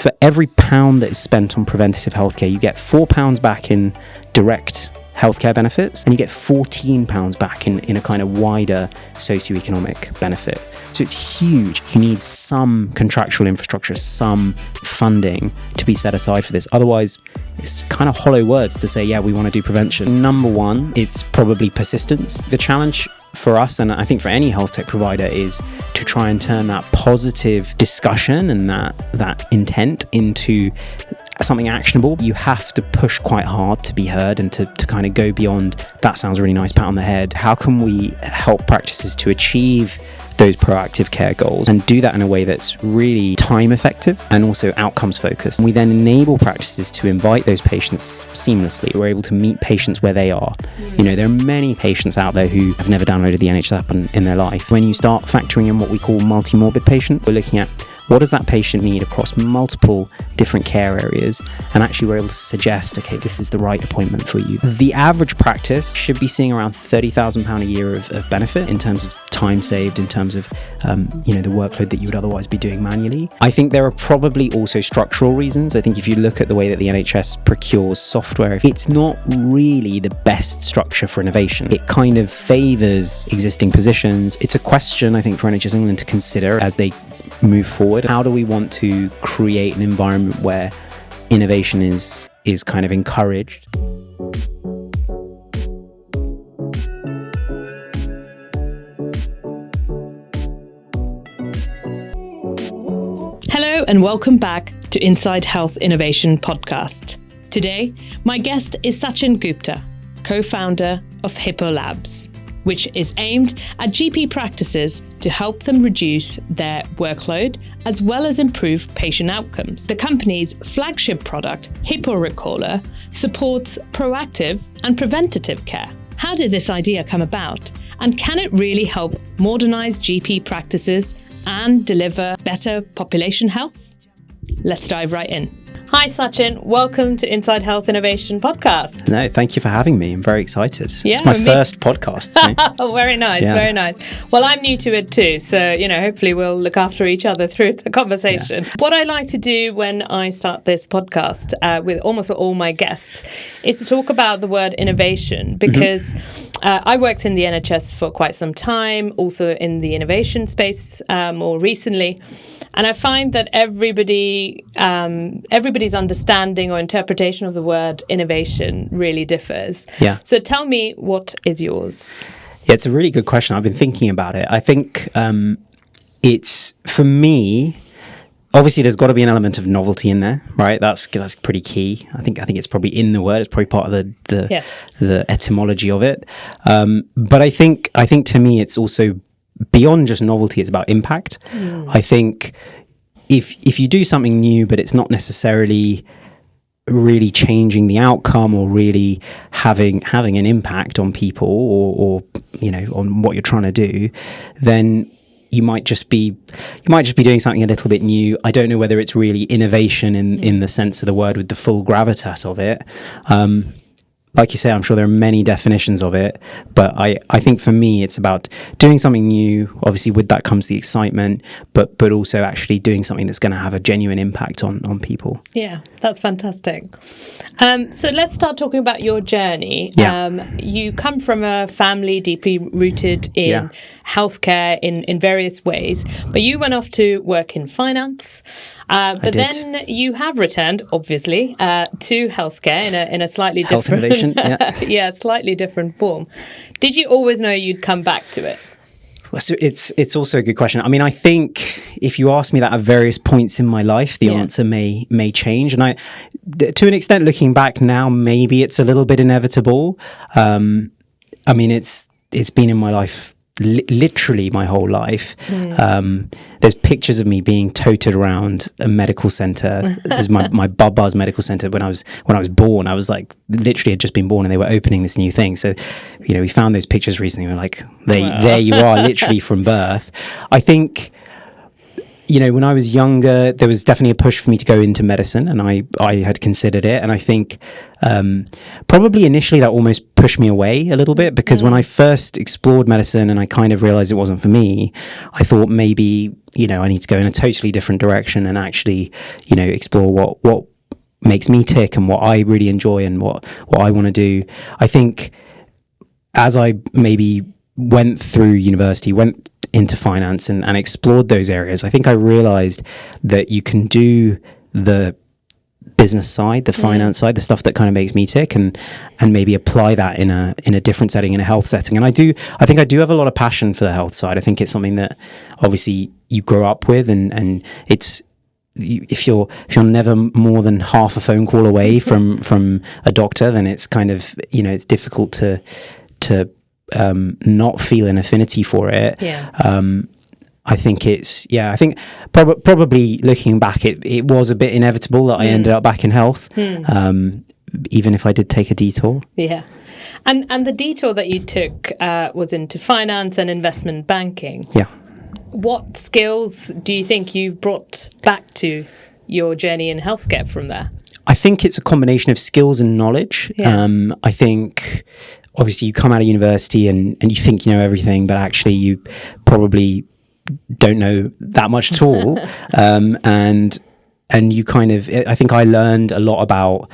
for every £1 that is spent on preventative healthcare, you get £4 back in direct healthcare benefits, and you get £14 back in a kind of wider socioeconomic benefit. So it's huge. You need some contractual infrastructure, some funding to be set aside for this. Otherwise, it's kind of hollow words to say, yeah, we want to do prevention. Number one, it's probably persistence. The challenge for us, and I think for any health tech provider, is to try and turn that positive discussion and that intent into something actionable. You have to push quite hard to be heard and to kind of go beyond, that sounds really nice, pat on the head. How can we help practices to achieve those proactive care goals and do that in a way that's really time effective and also outcomes focused? We then enable practices to invite those patients seamlessly. We're able to meet patients where they are. You know, there are many patients out there who have never downloaded the NHS app in their life. When you start factoring in what we call multi-morbid patients, we're looking at what does that patient need across multiple different care areas, and actually we're able to suggest, okay, this is the right appointment for you. The average practice should be seeing around £30,000 a year of benefit in terms of time saved, in terms of the workload that you would otherwise be doing manually. I think there are probably also structural reasons. I think if you look at the way that the NHS procures software, it's not really the best structure for innovation. It kind of favours existing positions. It's a question, I think, for NHS England to consider as they move forward. How do we want to create an environment where innovation is kind of encouraged? Hello and welcome back to Inside Health Innovation Podcast. Today, my guest is Sachin Gupta, co-founder of Hippo Labs, which is aimed at GP practices to help them reduce their workload as well as improve patient outcomes. The company's flagship product, Hippo Recaller, supports proactive and preventative care. How did this idea come about? And can it really help modernize GP practices and deliver better population health? Let's dive right in. Hi Sachin, welcome to Inside Health Innovation Podcast. No, thank you for having me. I'm very excited. Yeah, it's my first podcast. So. Oh, very nice, Yeah. Very nice. Well, I'm new to it too, so hopefully we'll look after each other through the conversation. Yeah. What I like to do when I start this podcast with almost all my guests is to talk about the word innovation, because I worked in the NHS for quite some time, also in the innovation space more recently. And I find that everybody's understanding or interpretation of the word innovation really differs. Yeah. So tell me, what is yours? Yeah, it's a really good question. I've been thinking about it. I think it's, for me, obviously there's got to be an element of novelty in there, right? That's pretty key. I think it's probably in the word. It's probably part of the etymology of it. But I think to me it's also beyond just novelty. It's about impact. I think if you do something new, but it's not necessarily really changing the outcome or really having an impact on people or on what you're trying to do, then you might just be doing something a little bit new. I don't know whether it's really innovation in the sense of the word with the full gravitas of it. Like you say, I'm sure there are many definitions of it, but I think for me, it's about doing something new. Obviously, with that comes the excitement, but also actually doing something that's going to have a genuine impact on people. Yeah, that's fantastic. So let's start talking about your journey. Yeah. You come from a family deeply rooted in healthcare in various ways, but you went off to work in finance. But then you have returned, obviously, to healthcare in a slightly Health different, innovation, yeah. Slightly different form. Did you always know you'd come back to it? Well, so it's also a good question. I mean, I think if you ask me that at various points in my life, the answer may change. And to an extent, looking back now, maybe it's a little bit inevitable. I mean, it's been in my life. Literally my whole life. There's pictures of me being toted around a medical center. There's my Bubba's medical center when I was born. I was like literally had just been born and they were opening this new thing. So we found those pictures recently. We're like, there you are, literally from birth. I think when I was younger, there was definitely a push for me to go into medicine, and I had considered it. And I think probably initially that almost pushed me away a little bit, because when I first explored medicine and I kind of realized it wasn't for me, I thought maybe, I need to go in a totally different direction and actually, explore what makes me tick and what I really enjoy and what I want to do. I think as I maybe went through university, went into finance and explored those areas, I think I realized that you can do the business side, the finance side, the stuff that kind of makes me tick, and maybe apply that in a different setting, in a health setting. And I think I do have a lot of passion for the health side. I think it's something that obviously you grow up with, and it's, if you're never more than half a phone call away from a doctor, then it's kind of, it's difficult to not feel an affinity for it. I think I think probably looking back, it was a bit inevitable that I ended up back in health, even if I did take a detour. Yeah. And the detour that you took was into finance and investment banking. Yeah. What skills do you think you've brought back to your journey in healthcare from there? I think it's a combination of skills and knowledge. I think obviously you come out of university and you think you know everything, but actually you probably don't know that much at all. And you kind of, I think I learned a lot about,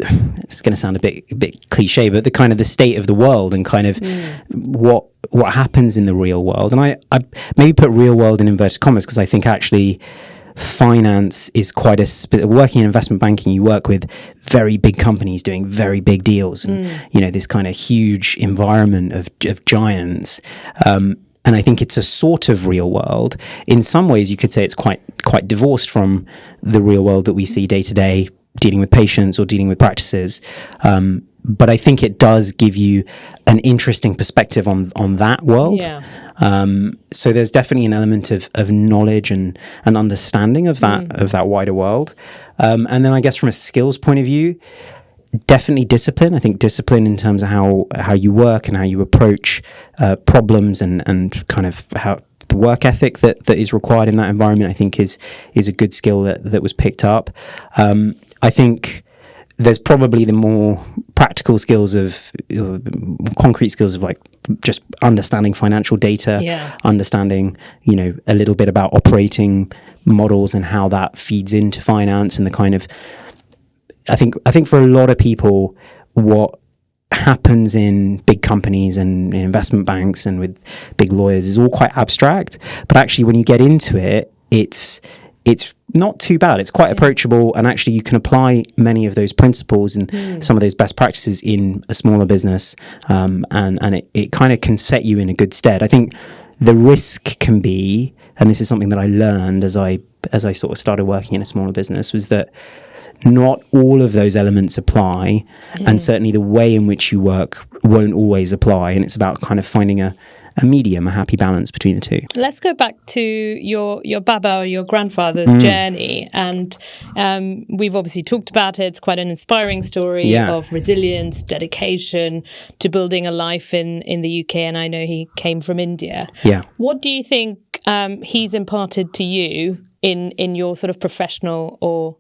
it's going to sound a bit cliche, but the kind of the state of the world and kind of what happens in the real world. And I maybe put real world in inverted commas, because I think actually finance is quite working in investment banking, you work with very big companies doing very big deals, and this kind of huge environment of giants. And I think it's a sort of real world. In some ways, you could say it's quite divorced from the real world that we see day to day, dealing with patients or dealing with practices. But I think it does give you an interesting perspective on that world. Yeah. So there's definitely an element of knowledge and understanding of that wider world. And then I guess from a skills point of view, definitely discipline. I think discipline in terms of how you work and how you approach problems and kind of how the work ethic that is required in that environment, I think is a good skill that was picked up. I think there's probably the more practical skills of concrete skills of like just understanding financial data, understanding, a little bit about operating models and how that feeds into finance, and the kind of, I think for a lot of people, what happens in big companies and in investment banks and with big lawyers is all quite abstract. But actually, when you get into it, it's not too bad. It's quite approachable, and actually you can apply many of those principles and some of those best practices in a smaller business, and it kind of can set you in a good stead. I think the risk can be, and this is something that I learned as I sort of started working in a smaller business, was that not all of those elements apply, and certainly the way in which you work won't always apply, and it's about kind of finding a medium, a happy balance between the two. Let's go back to your baba, or your grandfather's journey, and we've obviously talked about it. It's quite an inspiring story of resilience, dedication to building a life in the UK, and I know he came from India. What do you think he's imparted to you in your sort of professional or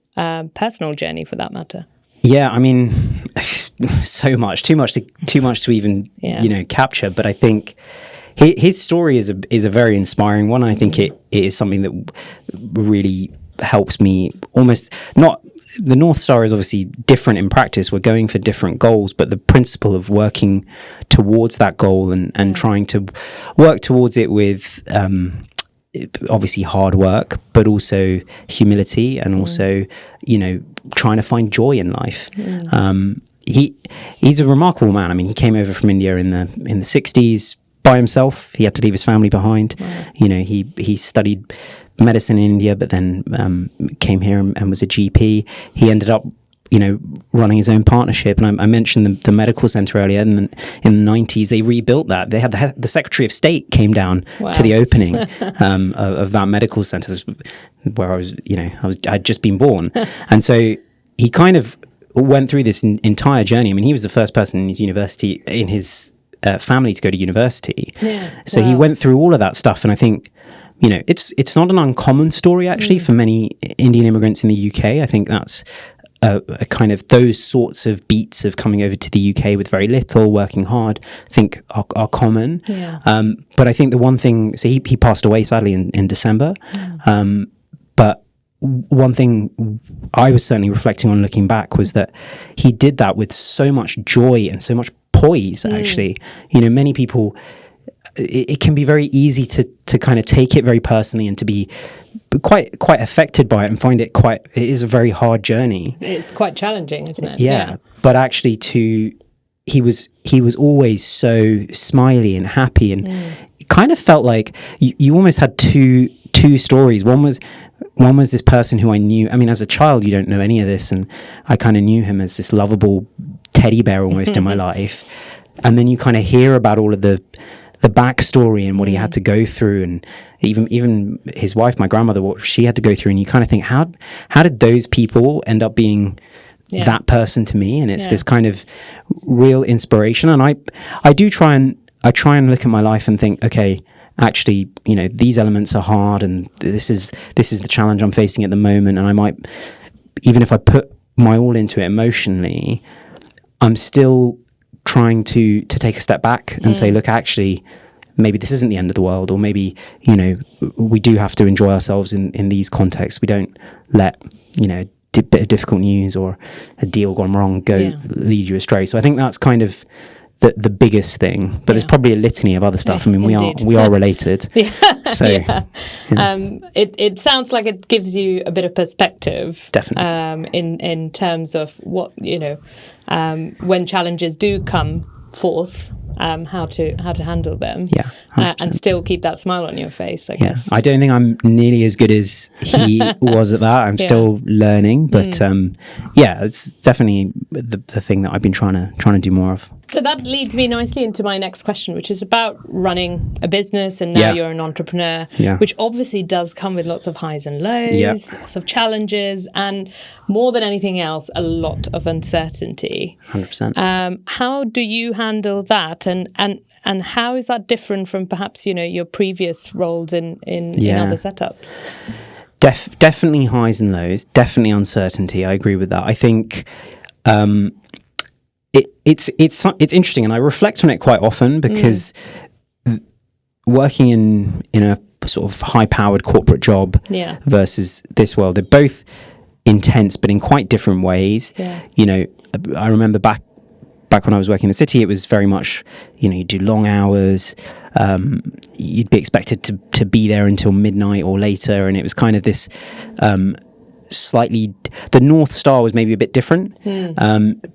personal journey, for that matter? I mean, so much, too much to even capture. But I think his story is a very inspiring one. I think it is something that really helps me. Almost not, the North Star is obviously different in practice. We're going for different goals, but the principle of working towards that goal and trying to work towards it with obviously hard work, but also humility, and also trying to find joy in life. He's a remarkable man. I mean, he came over from India in the 60s by himself. He had to leave his family behind. He studied medicine in India, but then came here and was a GP. He ended up running his own partnership. And I mentioned the medical center earlier. And in the 90s, they rebuilt that. They had the Secretary of State came down to the opening of that medical center, where I'd just been born. And so he kind of went through this entire journey. I mean, he was the first person in his family to go to university. So he went through all of that stuff. And I think it's not an uncommon story actually for many Indian immigrants in the UK. I think that's a kind of those sorts of beats of coming over to the UK with very little, working hard, I think are common. Yeah. But I think the one thing, so he passed away sadly in December. But one thing I was certainly reflecting on looking back was that he did that with so much joy and so much poise, actually. Many people, it can be very easy to kind of take it very personally and to be quite affected by it and find it it is a very hard journey. It's quite challenging, isn't it? Yeah. But actually he was always so smiley and happy, and it kind of felt like you almost had two stories. One was this person who I knew. I mean, as a child, you don't know any of this, and I kind of knew him as this lovable teddy bear almost in my life. And then you kind of hear about all of the backstory and what he had to go through, and even his wife, my grandmother, what she had to go through. And you kind of think, how did those people end up being that person to me? And it's this kind of real inspiration. And I try and look at my life and think, okay, actually, these elements are hard, and this is the challenge I'm facing at the moment. And I might, even if I put my all into it emotionally, I'm still trying to take a step back and say, look, actually, maybe this isn't the end of the world, or maybe, we do have to enjoy ourselves in these contexts. We don't let, a bit of difficult news or a deal gone wrong lead you astray. So I think that's kind of the biggest thing, but there's probably a litany of other stuff. I mean, we are related. So it sounds like it gives you a bit of perspective, definitely, in terms of what when challenges do come forth, how to handle them, and still keep that smile on your face, I guess. I don't think I'm nearly as good as he was at that. I'm still learning, but it's definitely the thing that I've been trying to do more of. So that leads me nicely into my next question, which is about running a business, and now you're an entrepreneur, which obviously does come with lots of highs and lows, lots of challenges, and more than anything else, a lot of uncertainty. 100%. How do you handle that, and how is that different from perhaps your previous roles in other setups? Definitely highs and lows, definitely uncertainty. I agree with that. I think it's interesting, and I reflect on it quite often, because working in a sort of high-powered corporate job versus this world, they're both intense, but in quite different ways. I remember back when I was working in the city, it was very much, you do long hours, you'd be expected to be there until midnight or later, and it was kind of this slightly, the North Star was maybe a bit different,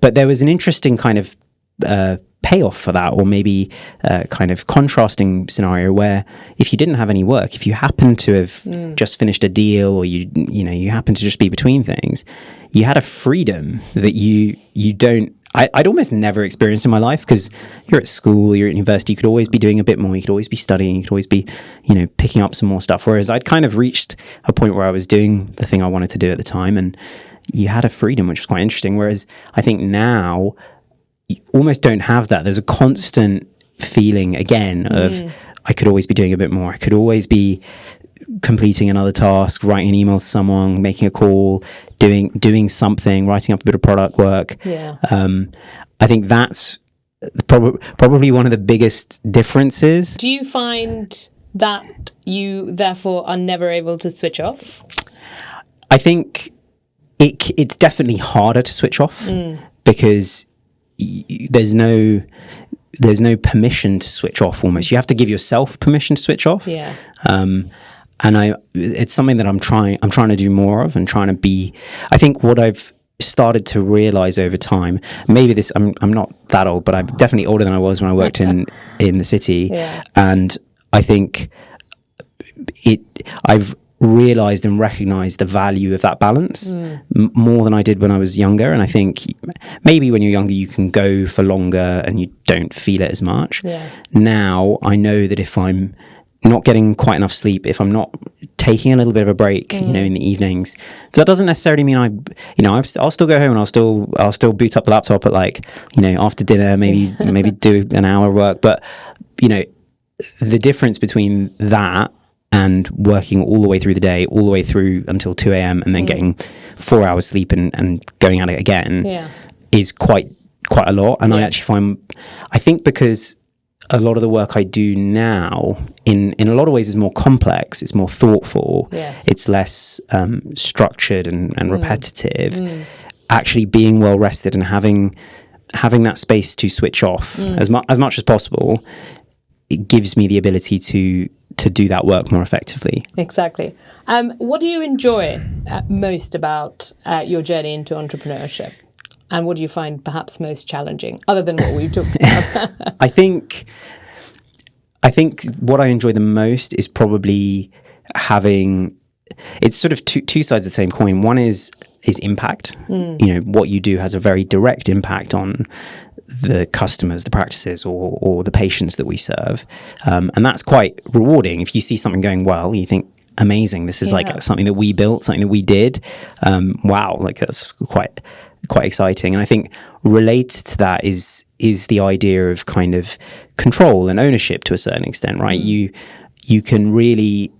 but there was an interesting kind of payoff for that, or maybe kind of contrasting scenario where if you didn't have any work, if you happened to have just finished a deal, or you happened to just be between things, you had a freedom that you don't. I'd almost never experienced in my life, because you're at school, you're at university, you could always be doing a bit more, you could always be studying, you could always be, picking up some more stuff. Whereas I'd kind of reached a point where I was doing the thing I wanted to do at the time, and you had a freedom, which was quite interesting. Whereas I think now you almost don't have that. There's a constant feeling again of I could always be doing a bit more. I could always be completing another task, writing an email to someone, making a call, doing something, writing up a bit of product work. I think that's probably one of the biggest differences. Do you find that you therefore are never able to switch off? I think it's definitely harder to switch off, because there's no permission to switch off. Almost, you have to give yourself permission to switch off. And it's something that I'm trying to do more of, and trying to be. I think what I've started to realize over time, maybe this, I'm not that old, but I'm definitely older than I was when I worked in the city. And I think I've realized and recognized the value of that balance more than I did when I was younger. And I think maybe when you're younger you can go for longer and you don't feel it as much. Now I know that if I'm not getting quite enough sleep, if I'm not taking a little bit of a break, in the evenings, that doesn't necessarily mean I'll still go home and I'll still boot up the laptop at after dinner, maybe do an hour work. But the difference between that and working all the way through the day, all the way through until 2 a.m. and then getting 4 hours sleep and going at it again is quite a lot. And I think because a lot of the work I do now in a lot of ways is more complex, it's more thoughtful, it's less structured and repetitive. Actually being well rested and having that space to switch off as much as possible, it gives me the ability to do that work more effectively. Exactly. What do you enjoy most about your journey into entrepreneurship? And what do you find perhaps most challenging, other than what we've talked about? I think what I enjoy the most is probably it's sort of two sides of the same coin. One is impact. What you do has a very direct impact on the customers, the practices, or the patients that we serve. And that's quite rewarding. If you see something going well, you think, amazing, this is like something that we built, something that we did. Wow, like that's quite exciting. And I think related to that is the idea of kind of control and ownership to a certain extent, right? You can really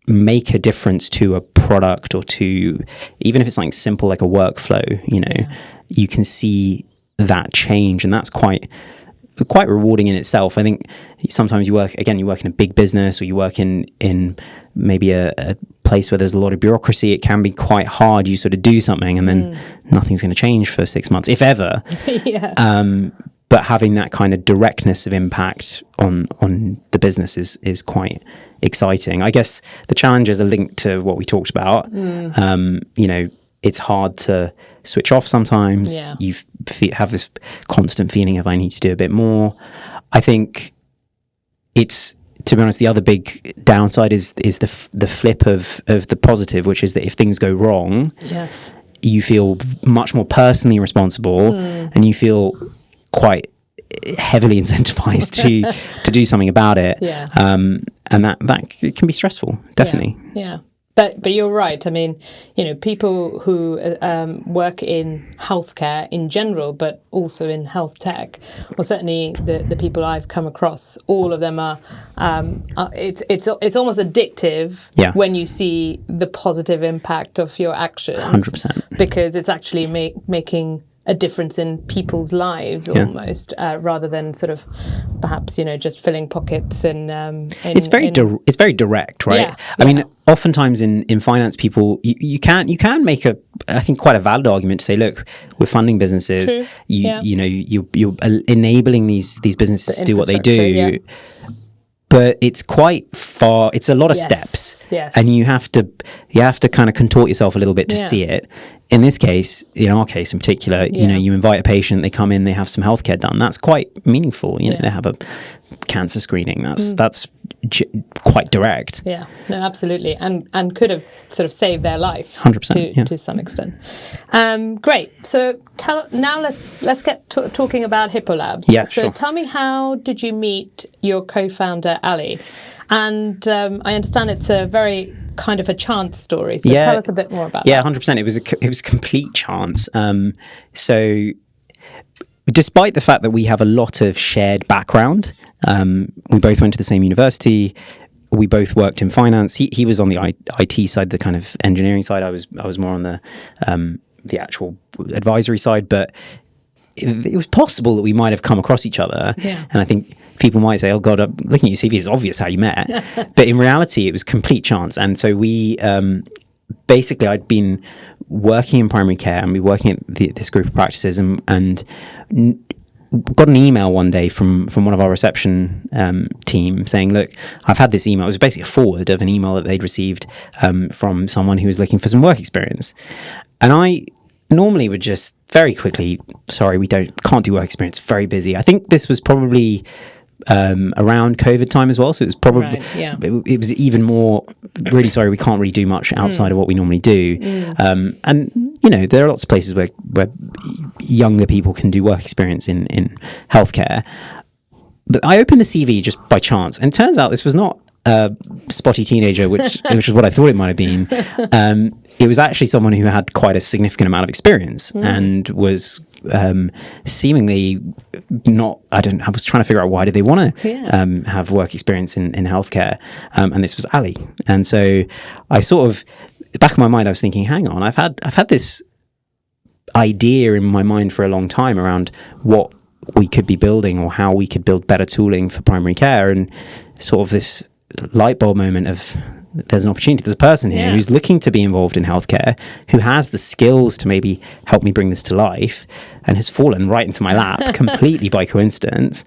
make a difference to a product or to, even if it's like simple like a workflow, you can see that change, and that's quite rewarding in itself. I think sometimes you work in a big business, or you work in maybe a place where there's a lot of bureaucracy. It can be quite hard. You sort of do something and then nothing's going to change for 6 months, if ever. But having that kind of directness of impact on the business is quite exciting. I guess the challenges are linked to what we talked about. It's hard to switch off sometimes. You have this constant feeling of I need to do a bit more. I think to be honest, the other big downside is the flip of the positive, which is that if things go wrong, you feel much more personally responsible, and you feel quite heavily incentivized to do something about it. And that can be stressful, definitely. But you're right. I mean, people who work in healthcare in general, but also in health tech, or certainly the people I've come across, all of them are. It's almost addictive when you see the positive impact of your actions. 100%. Because it's actually making a difference in people's lives almost, rather than sort of perhaps just filling pockets and it's very direct, right? I mean, oftentimes in finance, people you can make I think quite a valid argument to say, look, we're funding businesses. True. You're enabling these businesses to do what they do. But it's quite far. It's a lot of steps, and you have to kind of contort yourself a little bit to see it. In this case, in our case in particular, you invite a patient, they come in, they have some healthcare done. That's quite meaningful. They have a cancer screening. That's quite direct. Yeah, no, absolutely, and could have sort of saved their life 100% to some extent. Great. So let's get talking about Hippo Labs. Yeah, so tell me, how did you meet your co-founder Ali? And I understand it's a very kind of a chance story. So tell us a bit more about that. Yeah, 100%. It was a complete chance. So despite the fact that we have a lot of shared background, we both went to the same university. We both worked in finance. He was on the IT side, the kind of engineering side. I was more on the actual advisory side. But it was possible that we might have come across each other. And I think people might say, oh God, looking at your CV, it's obvious how you met. But in reality, it was complete chance. And so we basically, I'd been working in primary care and we were working at this group of practices and got an email one day from one of our reception team saying, look, I've had this email. It was basically a forward of an email that they'd received from someone who was looking for some work experience. And I normally would just very quickly, sorry, we can't do work experience, very busy. I think this was probably around COVID time as well, so it was probably it was even more, really sorry, we can't really do much outside of what we normally do. And there are lots of places where younger people can do work experience in healthcare. But I opened the CV just by chance, and it turns out this was not a spotty teenager, which is what I thought it might have been. It was actually someone who had quite a significant amount of experience and was seemingly not. I was trying to figure out why did they want to have work experience in healthcare, and this was Ali. And so I sort of, back in my mind, I was thinking, hang on, I've had this idea in my mind for a long time around what we could be building or how we could build better tooling for primary care, and sort of this light bulb moment of, there's an opportunity, there's a person here who's looking to be involved in healthcare, who has the skills to maybe help me bring this to life, and has fallen right into my lap completely by coincidence.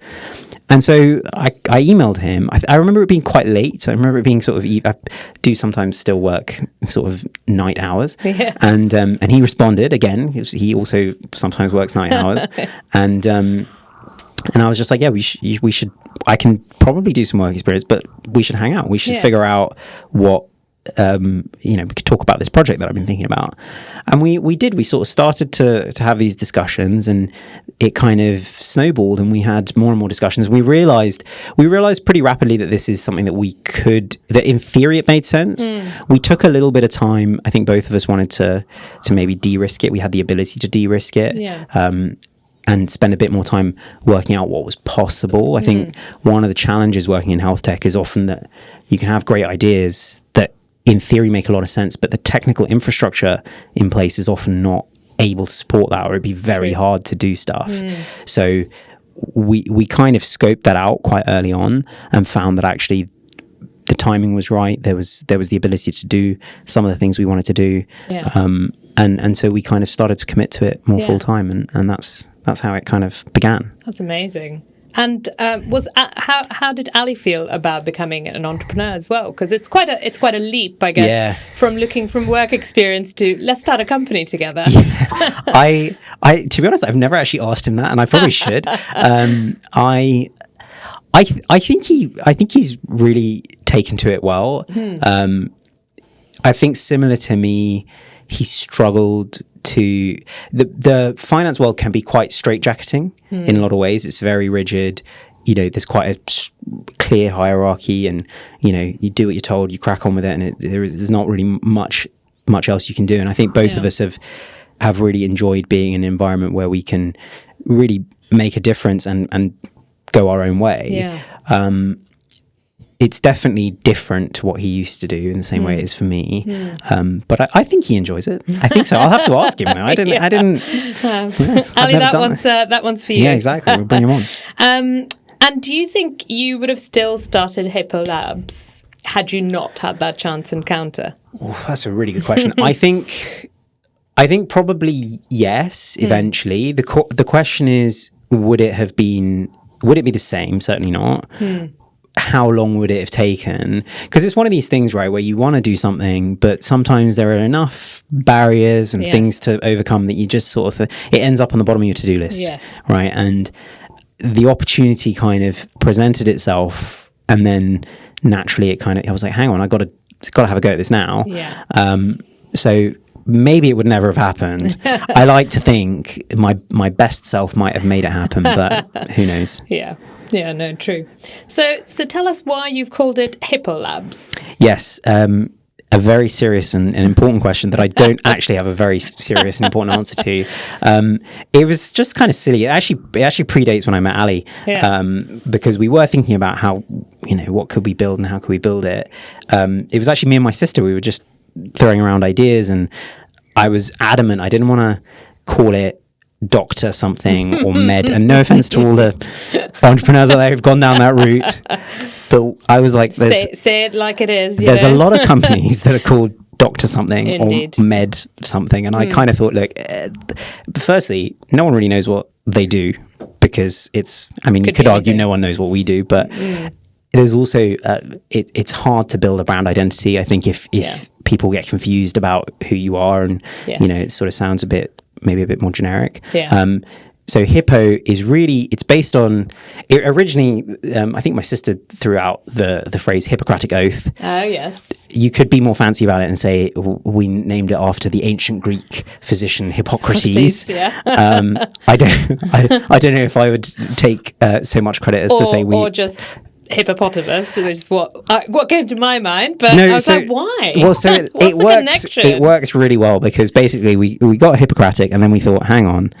And so I emailed him. I remember it being quite late. I remember it being sort of, I do sometimes still work sort of night hours. Yeah. And he responded again. He also sometimes works night hours. And I was just like, yeah, we should, I can probably do some work experience, but we should hang out. We should figure out what, we could talk about this project that I've been thinking about. And we did. We sort of started to have these discussions, and it kind of snowballed, and we had more and more discussions. We realized pretty rapidly that this is something that in theory it made sense. We took a little bit of time. I think both of us wanted to maybe de-risk it. We had the ability to de-risk it. Yeah. And spend a bit more time working out what was possible. I think one of the challenges working in health tech is often that you can have great ideas that in theory make a lot of sense, but the technical infrastructure in place is often not able to support that, or it'd be very hard to do stuff. So we kind of scoped that out quite early on and found that actually the timing was right. There was the ability to do some of the things we wanted to do. Yeah. And so we kind of started to commit to it more full time, and that's how it kind of began. That's amazing. And how did Ali feel about becoming an entrepreneur as well? Because it's quite a leap, I guess, from looking from work experience to let's start a company together. Yeah. I to be honest, I've never actually asked him that, and I probably should. I think he's really taken to it well. I think similar to me, he struggled to the finance world can be quite straitjacketing in a lot of ways. It's very rigid. There's quite a clear hierarchy, and you do what you're told, you crack on with it, and there's not really much else you can do. And I think both of us have really enjoyed being in an environment where we can really make a difference and go our own way. Yeah. It's definitely different to what he used to do in the same way it is for me. But I think he enjoys it. I think so. I'll have to ask him now. I didn't. Ali, that one's for you. Yeah, exactly. We'll bring him on. And do you think you would have still started Hippo Labs had you not had that chance encounter? Oh, that's a really good question. I think probably yes, eventually. The question is, would it be the same? Certainly not. How long would it have taken? Because it's one of these things, right, where you want to do something, but sometimes there are enough barriers and things to overcome that you just sort of, it ends up on the bottom of your to-do list, right? And the opportunity kind of presented itself, and then naturally I was like, hang on, I got to have a go at this now. Yeah. So maybe it would never have happened. I like to think my best self might have made it happen, but who knows? Yeah, no, true. So tell us why you've called it Hippo Labs. Yes, a very serious and important question that I don't actually have a very serious and important answer to. It was just kind of silly. It actually predates when I met Ali, because we were thinking about how, what could we build and how could we build it. It was actually me and my sister. We were just throwing around ideas, and I was adamant I didn't want to call it Doctor something or Med, and no offense to all the entrepreneurs out there who've gone down that route, but I was like, say it like it is. There's a lot of companies that are called Doctor something Indeed. Or Med something, and I kind of thought, look, firstly, no one really knows what they do, because you could argue no one knows what we do, but there's also it's hard to build a brand identity. I think if people get confused about who you are, and it sort of sounds maybe a bit more generic. So Hippo is it's based on, it originally, I think my sister threw out the phrase Hippocratic Oath. Oh, yes. You could be more fancy about it and say we named it after the ancient Greek physician Hippocrates. I don't know if I would take so much credit as to say we... Or just... hippopotamus, which is what came to my mind, but I was like, why? Well, so it works really well, because basically we got Hippocratic, and then we thought, hang on,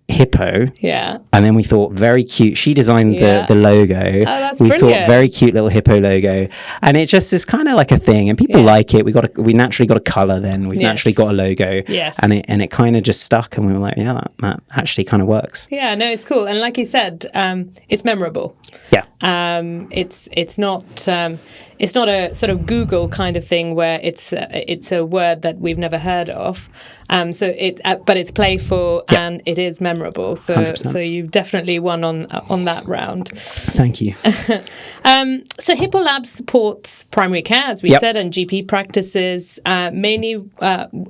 Hippo. Yeah. And then we thought, very cute. She designed the logo. Oh, that's we brilliant. thought, very cute little Hippo logo. And it just is kind of like a thing. And people like it. We naturally got a colour then. We've naturally got a logo. Yes. And it kind of just stuck. And we were like, yeah, that actually kind of works. Yeah, no, it's cool. And like you said, it's memorable. Yeah. It's not a sort of Google kind of thing where it's a word that we've never heard of. But it's playful and it is memorable. So 100%. you definitely won on that round. Thank you. So Hippo Labs supports primary care, as we said, and GP practices, mainly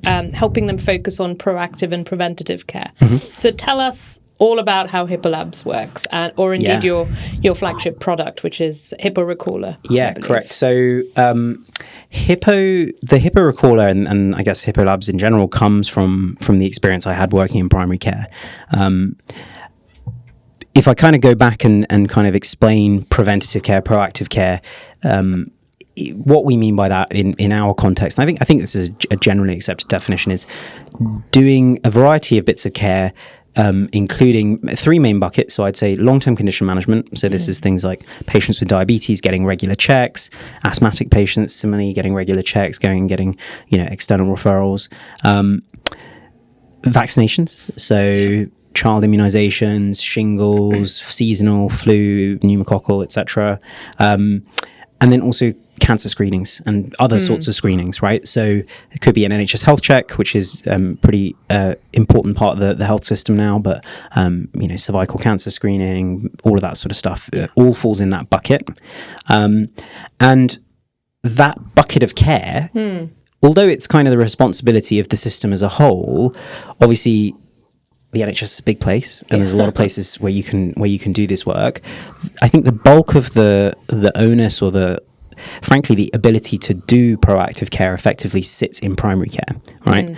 helping them focus on proactive and preventative care. Mm-hmm. So tell us all about how Hippo Labs works, or indeed your flagship product, which is Hippo Recaller. Yeah, correct. So the Hippo Recaller and I guess Hippo Labs in general comes from the experience I had working in primary care. If I kind of go back and kind of explain preventative care, proactive care, what we mean by that in our context, and I think this is a generally accepted definition, is doing a variety of bits of care, including three main buckets. So I'd say long-term condition management. So this is things like patients with diabetes getting regular checks, asthmatic patients similarly getting regular checks, getting external referrals, vaccinations. So child immunizations, shingles, seasonal flu, pneumococcal, etc. And then also cancer screenings and other sorts of screenings, right? So it could be an NHS health check, which is pretty important part of the health system now, but cervical cancer screening, all of that sort of stuff, all falls in that bucket. And that bucket of care, although it's kind of the responsibility of the system as a whole, obviously the NHS is a big place, and there's a lot of places where you can do this work. I think the bulk of the onus or frankly, the ability to do proactive care effectively sits in primary care, right?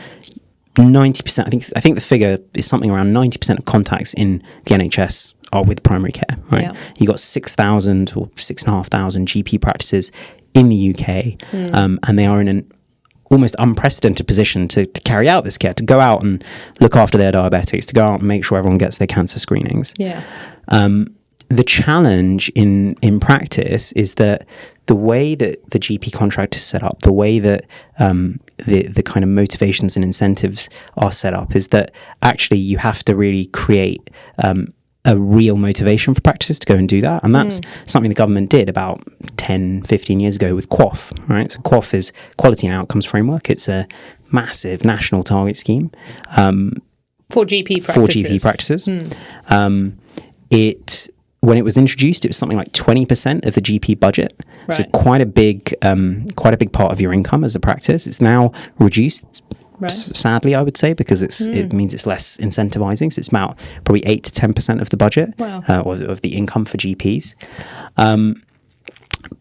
90%, I think the figure is something around 90% of contacts in the NHS are with primary care, right? Yeah. You got 6,000 or 6,500 GP practices in the UK, and they are in an almost unprecedented position to carry out this care, to go out and look after their diabetics, to go out and make sure everyone gets their cancer screenings. Yeah. The challenge in practice is that the way that the GP contract is set up, the way that the kind of motivations and incentives are set up, is that actually you have to really create a real motivation for practices to go and do that. And that's something the government did about 10, 15 years ago with QOF, right? So QOF is Quality and Outcomes Framework. It's a massive national target scheme. For GP practices. When it was introduced, it was something like 20% of the GP budget. Right. So quite a big part of your income as a practice. It's now reduced, sadly, I would say, because it means it's less incentivizing. So it's about probably 8 to 10% of the budget, of the income for GPs.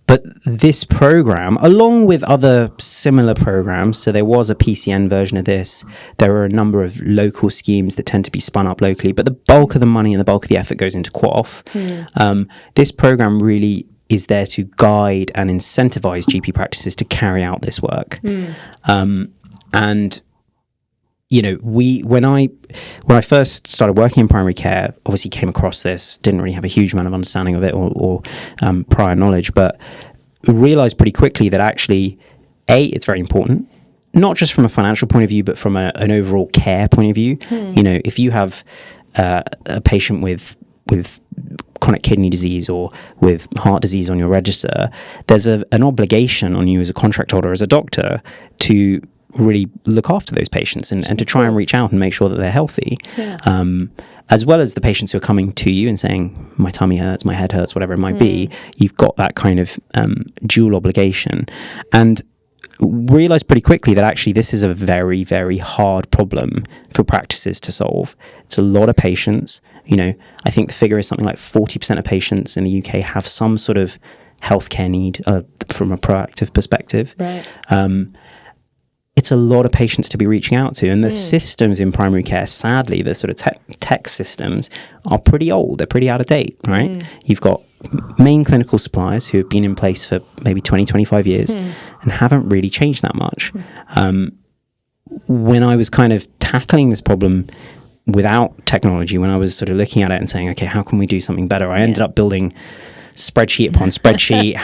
But this program, along with other similar programs, so there was a PCN version of this, there are a number of local schemes that tend to be spun up locally, but the bulk of the money and the bulk of the effort goes into QOF. This program really is there to guide and incentivize GP practices to carry out this work. And when I first started working in primary care, obviously came across this, didn't really have a huge amount of understanding of it or prior knowledge, but realized pretty quickly that actually, it's very important, not just from a financial point of view, but from an overall care point of view. If you have a patient with chronic kidney disease or with heart disease on your register, there's an obligation on you as a contract holder, as a doctor, to really look after those patients and to try and reach out and make sure that they're healthy. As well as the patients who are coming to you and saying, my tummy hurts, my head hurts, whatever it might be, you've got that kind of dual obligation. And realized pretty quickly that actually this is a very, very hard problem for practices to solve. It's a lot of patients. I think the figure is something like 40% of patients in the UK have some sort of healthcare need from a proactive perspective. Right. It's a lot of patients to be reaching out to, and the systems in primary care, sadly, the sort of tech systems are pretty old. They're pretty out of date, right? You've got main clinical suppliers who have been in place for maybe 20, 25 years and haven't really changed that much. When I was kind of tackling this problem without technology, when I was sort of looking at it and saying, okay, how can we do something better? I ended up building spreadsheet upon spreadsheet,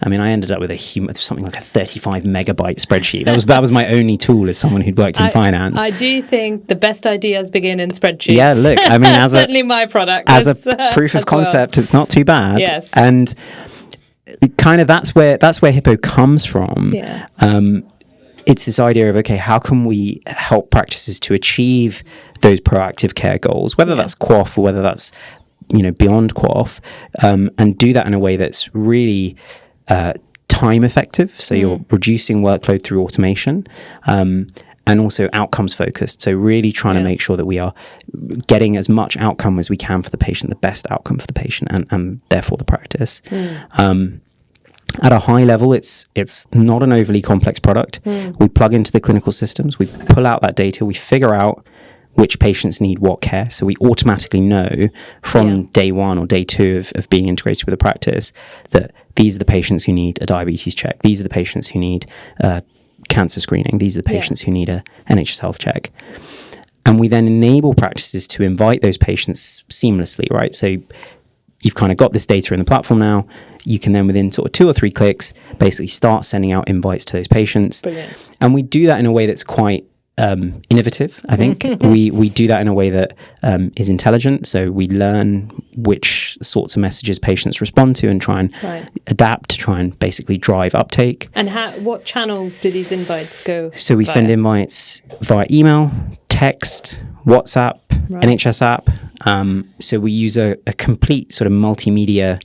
I ended up with something like a 35 megabyte spreadsheet. That was my only tool as someone who'd worked in finance. I do think the best ideas begin in spreadsheets. Yeah, look, as certainly my product. As a proof of concept, it's not too bad. Yes. And kind of that's where Hippo comes from. Yeah. It's this idea of, okay, how can we help practices to achieve those proactive care goals, whether that's QOF or whether that's, beyond QOF, and do that in a way that's really time effective. So you're reducing workload through automation, and also outcomes focused. So really trying to make sure that we are getting as much outcome as we can for the patient, the best outcome for the patient, and therefore the practice. At a high level, it's not an overly complex product. We plug into the clinical systems, we pull out that data, we figure out which patients need what care. So we automatically know from day one or day two of being integrated with a practice that these are the patients who need a diabetes check. These are the patients who need cancer screening. These are the patients who need a NHS health check. And we then enable practices to invite those patients seamlessly, right? So you've kind of got this data in the platform now. You can then, within sort of 2 or 3 clicks, basically start sending out invites to those patients. Brilliant. And we do that in a way that's quite innovative, I think. we do that in a way that is intelligent. So we learn which sorts of messages patients respond to and try and adapt to try and basically drive uptake. And what channels do these invites go? So we send invites via email, text, WhatsApp, NHS app. So we use a complete sort of multimedia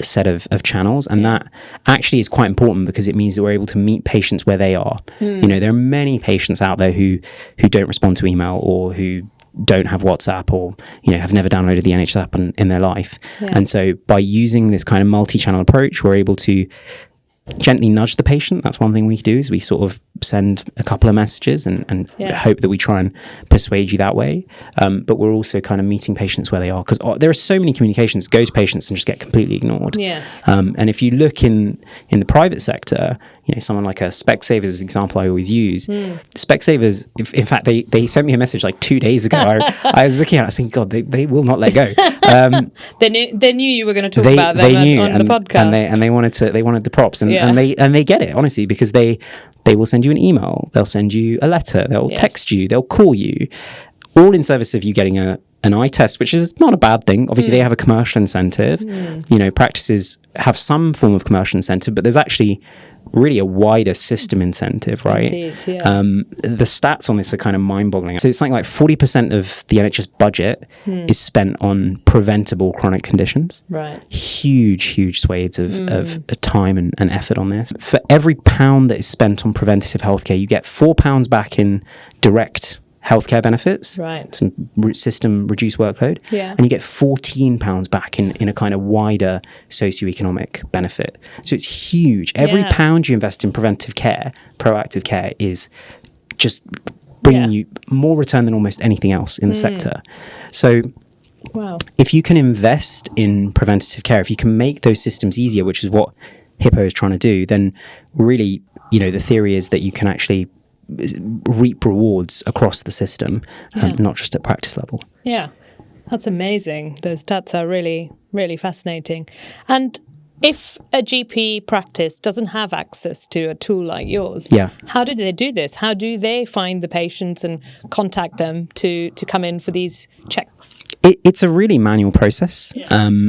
set of channels, and that actually is quite important because it means that we're able to meet patients where they are. There are many patients out there who don't respond to email, or who don't have WhatsApp, or have never downloaded the NHS app in their life. And so by using this kind of multi-channel approach, we're able to gently nudge the patient. That's one thing we do, is we sort of send a couple of messages and hope that we try and persuade you that way. But we're also kind of meeting patients where they are, because there are so many communications that go to patients and just get completely ignored. And if you look in the private sector, someone like a Specsavers is the example I always use. Specsavers, in fact, they sent me a message like 2 days ago. I was looking at it, I was thinking, God, they will not let go. They knew you were going to talk about them on the podcast, and they wanted the props, and they get it, honestly, because they will send you an email, they'll send you a letter, they'll text you, they'll call you, all in service of you getting an eye test, which is not a bad thing. Obviously, they have a commercial incentive. Practices have some form of commercial incentive, but there's actually really a wider system incentive, right? Indeed, the stats on this are kind of mind-boggling. So it's something like 40% of the NHS budget is spent on preventable chronic conditions. Right. Huge swathes of time and effort on this. For every pound that is spent on preventative healthcare, you get £4 back in direct healthcare benefits, some system reduced workload, and you get £14 back in a kind of wider socioeconomic benefit. So it's huge. Every pound you invest in preventive care, proactive care, is just bringing you more return than almost anything else in the sector. So if you can invest in preventative care, if you can make those systems easier, which is what Hippo is trying to do, then really, the theory is that you can actually reap rewards across the system, not just at practice level. That's amazing. Those stats are really, really fascinating. And if a GP practice doesn't have access to a tool like yours, how do they do this? How do they find the patients and contact them to come in for these checks? It's a really manual process.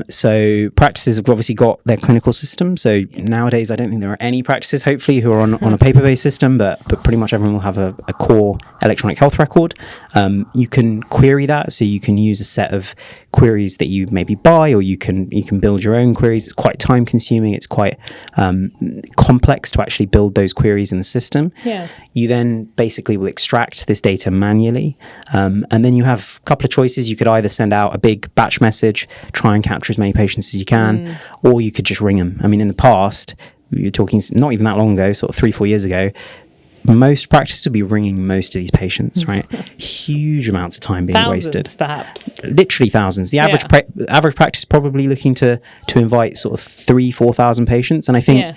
So practices have obviously got their clinical system. So nowadays, I don't think there are any practices, hopefully, who are on a paper-based system, but pretty much everyone will have a core electronic health record. You can query that. So you can use a set of queries that you maybe buy, or you can build your own queries. It's quite time-consuming. It's quite complex to actually build those queries in the system. You then basically will extract this data manually. And then you have a couple of choices. You could either send out a big batch message, try and capture as many patients as you can, or you could just ring them. I mean, in the past, you're talking not even that long ago, sort of 3-4 years ago, most practices would be ringing most of these patients, right? Huge amounts of time being wasted. Perhaps. Literally thousands. The average average practice probably looking to invite sort of 3,000-4,000 patients. And I think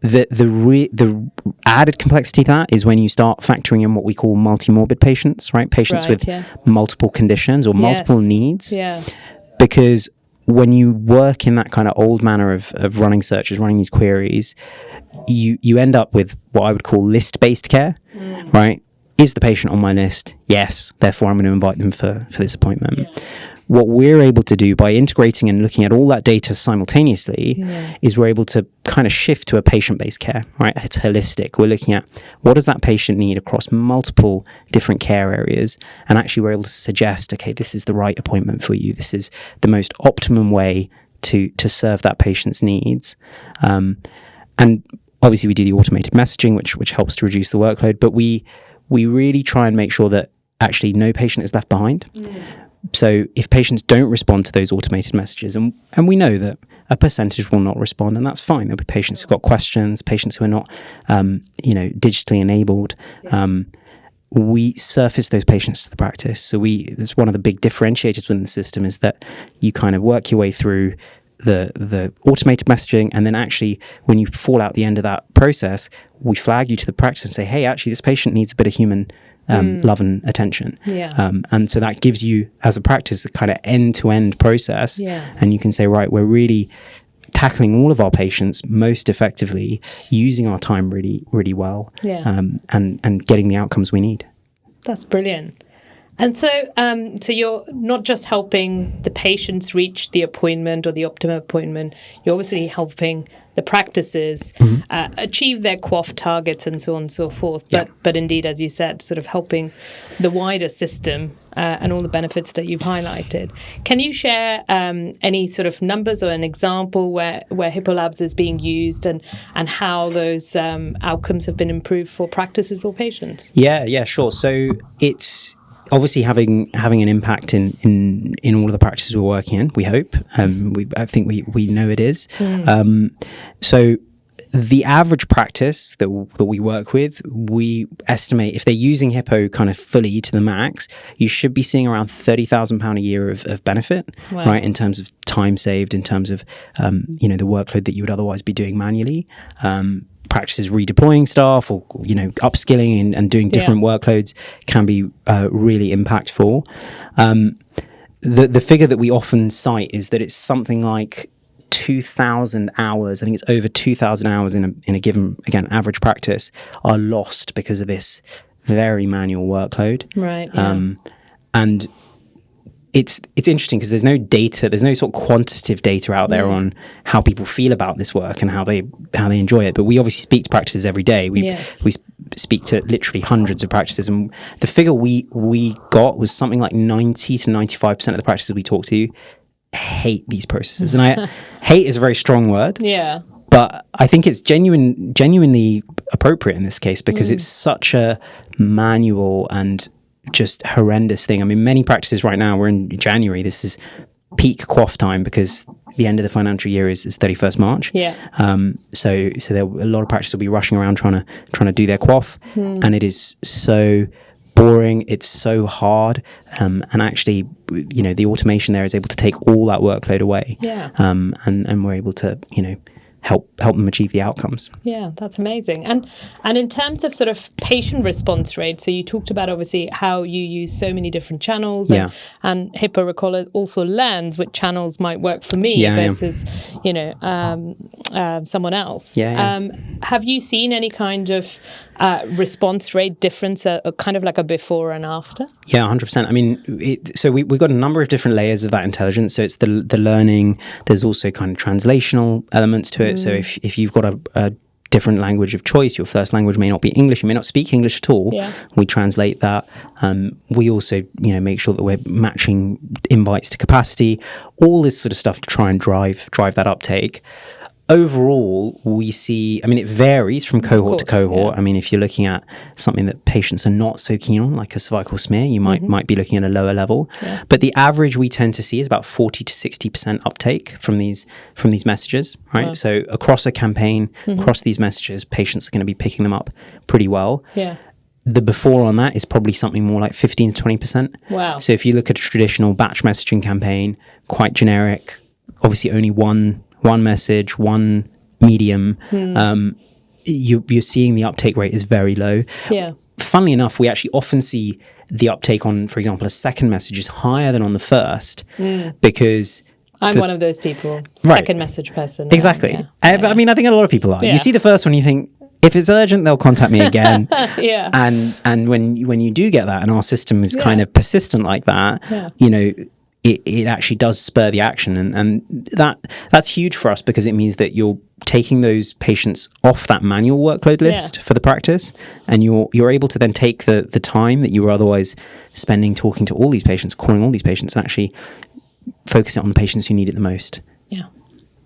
the added complexity to that is when you start factoring in what we call multi-morbid patients, right? Patients with multiple conditions or multiple needs. Yeah. Because when you work in that kind of old manner of running searches, running these queries, you end up with what I would call list-based care, right? Is the patient on my list? Yes. Therefore, I'm going to invite them for this appointment. Yeah. What we're able to do by integrating and looking at all that data simultaneously is we're able to kind of shift to a patient-based care, right? It's holistic. We're looking at what does that patient need across multiple different care areas, and actually we're able to suggest, okay, this is the right appointment for you. This is the most optimum way to serve that patient's needs. And obviously we do the automated messaging, which helps to reduce the workload, but we really try and make sure that actually no patient is left behind. So if patients don't respond to those automated messages, and we know that a percentage will not respond, and that's fine. There'll be patients who've got questions, patients who are not, digitally enabled. We surface those patients to the practice. So it's one of the big differentiators within the system is that you kind of work your way through the automated messaging, and then actually when you fall out the end of that process, we flag you to the practice and say, hey, actually this patient needs a bit of human love and attention. And so that gives you, as a practice, a kind of end-to-end process. And you can say, right, we're really tackling all of our patients most effectively, using our time really, really well, and getting the outcomes we need. That's brilliant. And so you're not just helping the patients reach the appointment or the optimum appointment, you're obviously helping the practices achieve their QOF targets and so on and so forth. But indeed, as you said, sort of helping the wider system and all the benefits that you've highlighted. Can you share any sort of numbers or an example where Hippo Labs is being used and how those outcomes have been improved for practices or patients? Yeah, sure. So it's obviously having an impact in all of the practices we're working in, we hope. I think we know it is. So the average practice that we work with, we estimate if they're using Hippo kind of fully to the max, you should be seeing around £30,000 a year of benefit, right? In terms of time saved, in terms of the workload that you would otherwise be doing manually. Practices redeploying staff or upskilling and doing different workloads can be really impactful. The figure that we often cite is that it's something like 2,000 hours. I think it's over 2,000 hours in a given, again, average practice are lost because of this very manual workload. Right. Yeah. And it's interesting because there's no data, there's no sort of quantitative data out there on how people feel about this work and how they enjoy it. But we obviously speak to practices every day. We speak to literally hundreds of practices, and the figure we got was something like 90 to 95% of the practices we talk to hate these processes. And hate is a very strong word. Yeah. But I think it's genuinely appropriate in this case because it's such a manual and just horrendous thing. I mean, many practices right now, we're in January, this is peak QOF time because the end of the financial year is 31st March. Yeah. So there a lot of practices will be rushing around trying to do their QOF, and it is so boring, it's so hard, and actually the automation there is able to take all that workload away. And we're able to help them achieve the outcomes. Yeah, that's amazing. And in terms of sort of patient response rate, so you talked about obviously how you use so many different channels, and Hippo Recall also learns which channels might work for me versus someone else. Have you seen any kind of response rate difference, kind of like a before and after? Yeah, 100%. I mean, so we've got a number of different layers of that intelligence. So it's the learning. There's also kind of translational elements to it. So if you've got a different language of choice, your first language may not be English, you may not speak English at all, we translate that. We also make sure that we're matching invites to capacity, all this sort of stuff to try and drive that uptake. Overall, we see, I mean, it varies from cohort to cohort. I mean, if you're looking at something that patients are not so keen on, like a cervical smear, you might be looking at a lower level. But the average we tend to see is about 40 to 60% uptake from these messages, right? Wow. So across a campaign, across these messages, patients are going to be picking them up pretty well. The before on that is probably something more like 15 to 20%. Wow. So if you look at a traditional batch messaging campaign, quite generic, obviously only one message, one medium, you're seeing the uptake rate is very low. Yeah. Funnily enough, we actually often see the uptake on, for example, a second message is higher than on the first because I'm one of those people, Right. second message person. Exactly. Yeah. I mean, I think a lot of people are. Yeah. You see the first one, you think, if it's urgent, they'll contact me again. Yeah. And when you do get that, and our system is kind of persistent like that, you know, it actually does spur the action, and that's huge for us because it means that you're taking those patients off that manual workload list for the practice, and you're able to then take the time that you were otherwise spending talking to all these patients, calling all these patients, and actually focus it on the patients who need it the most. Yeah.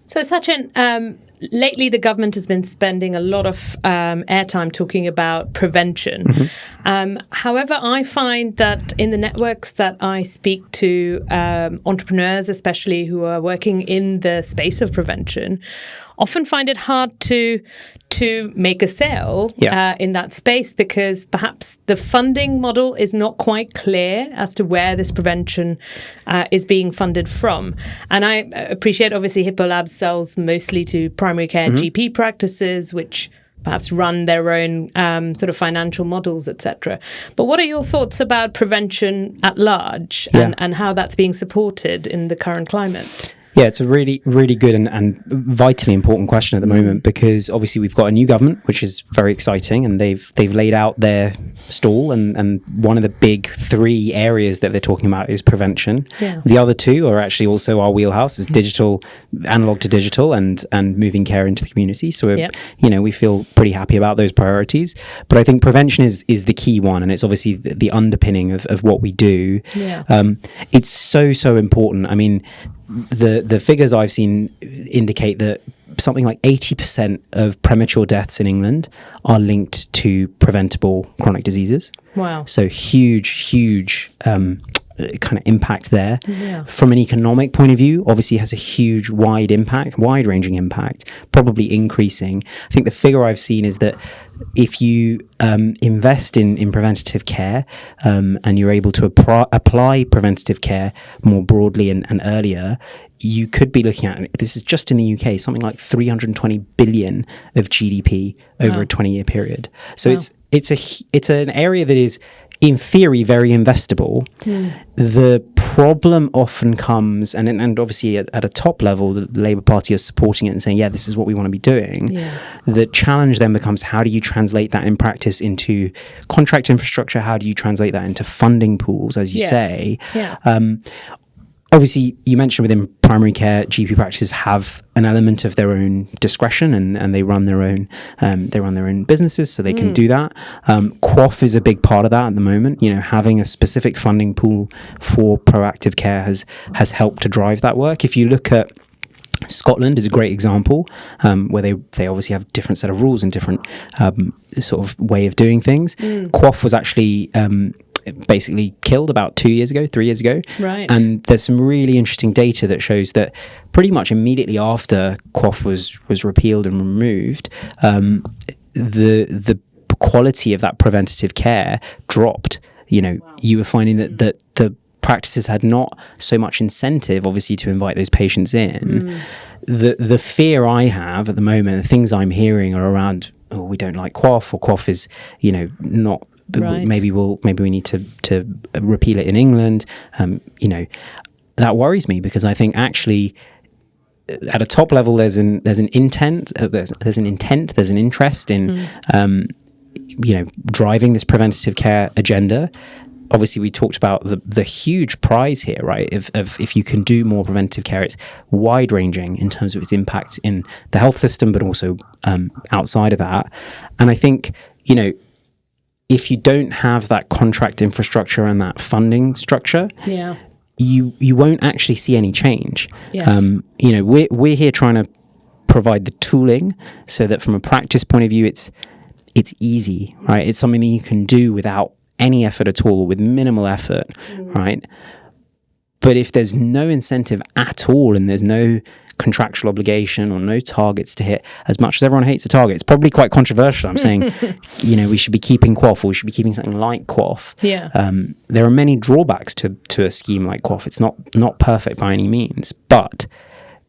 So Sachin, lately the government has been spending a lot of airtime talking about prevention. However, I find that in the networks that I speak to, entrepreneurs especially who are working in the space of prevention, often find it hard to make a sale in that space because perhaps the funding model is not quite clear as to where this prevention is being funded from. And I appreciate, obviously, Hippo Labs sells mostly to primary care GP practices, which perhaps run their own sort of financial models, etc. But what are your thoughts about prevention at large and how that's being supported in the current climate? Yeah, it's a really, really good and vitally important question at the moment because obviously we've got a new government, which is very exciting, and they've laid out their stall, and one of the big three areas that they're talking about is prevention. Yeah. The other two are actually also our wheelhouse, is digital, analog to digital, and moving care into the community. So we feel pretty happy about those priorities. But I think prevention is the key one, and it's obviously the underpinning of what we do. Yeah. It's so important. I mean, the figures I've seen indicate that something like 80% of premature deaths in England are linked to preventable chronic diseases. Wow. So huge kind of impact there. Yeah. From an economic point of view, obviously it has a huge, wide-ranging impact, probably increasing. I think the figure I've seen is that if you invest in preventative care and you're able to apply preventative care more broadly and earlier, you could be looking at, this is just in the UK, something like 320 billion of GDP over a 20-year period. So it's an area that is, in theory, very investable. The problem often comes, and obviously at a top level, the Labour Party is supporting it and saying, this is what we want to be doing. Yeah. The challenge then becomes, how do you translate that in practice into contract infrastructure? How do you translate that into funding pools, as you say? Yeah. Obviously, you mentioned within primary care, GP practices have an element of their own discretion, and they run their own businesses, so they can do that. QOF is a big part of that at the moment. You know, having a specific funding pool for proactive care has helped to drive that work. If you look at Scotland, is a great example, where they obviously have a different set of rules and different sort of way of doing things. QOF was actually basically killed about 3 years ago. Right. And there's some really interesting data that shows that pretty much immediately after QOF was repealed and removed, the quality of that preventative care dropped. You know, you were finding that the practices had not so much incentive, obviously, to invite those patients in. The fear I have at the moment, the things I'm hearing are around, we don't like QOF, or QOF is, not. Right. Maybe we need to repeal it in England. That worries me because I think actually at a top level there's an intent, there's an interest in driving this preventative care agenda. Obviously, we talked about the huge prize here, right? If you can do more preventative care, it's wide ranging in terms of its impact in the health system, but also outside of that. And I think if you don't have that contract infrastructure and that funding structure, you won't actually see any change. Yes. We're here trying to provide the tooling so that from a practice point of view, it's easy, right? It's something that you can do without any effort at all, or with minimal effort, right? But if there's no incentive at all, and there's no contractual obligation or no targets to hit, as much as everyone hates a target, it's probably quite controversial. I'm saying, we should be keeping QOF, or we should be keeping something like QOF. Yeah. There are many drawbacks to a scheme like QOF. It's not perfect by any means, but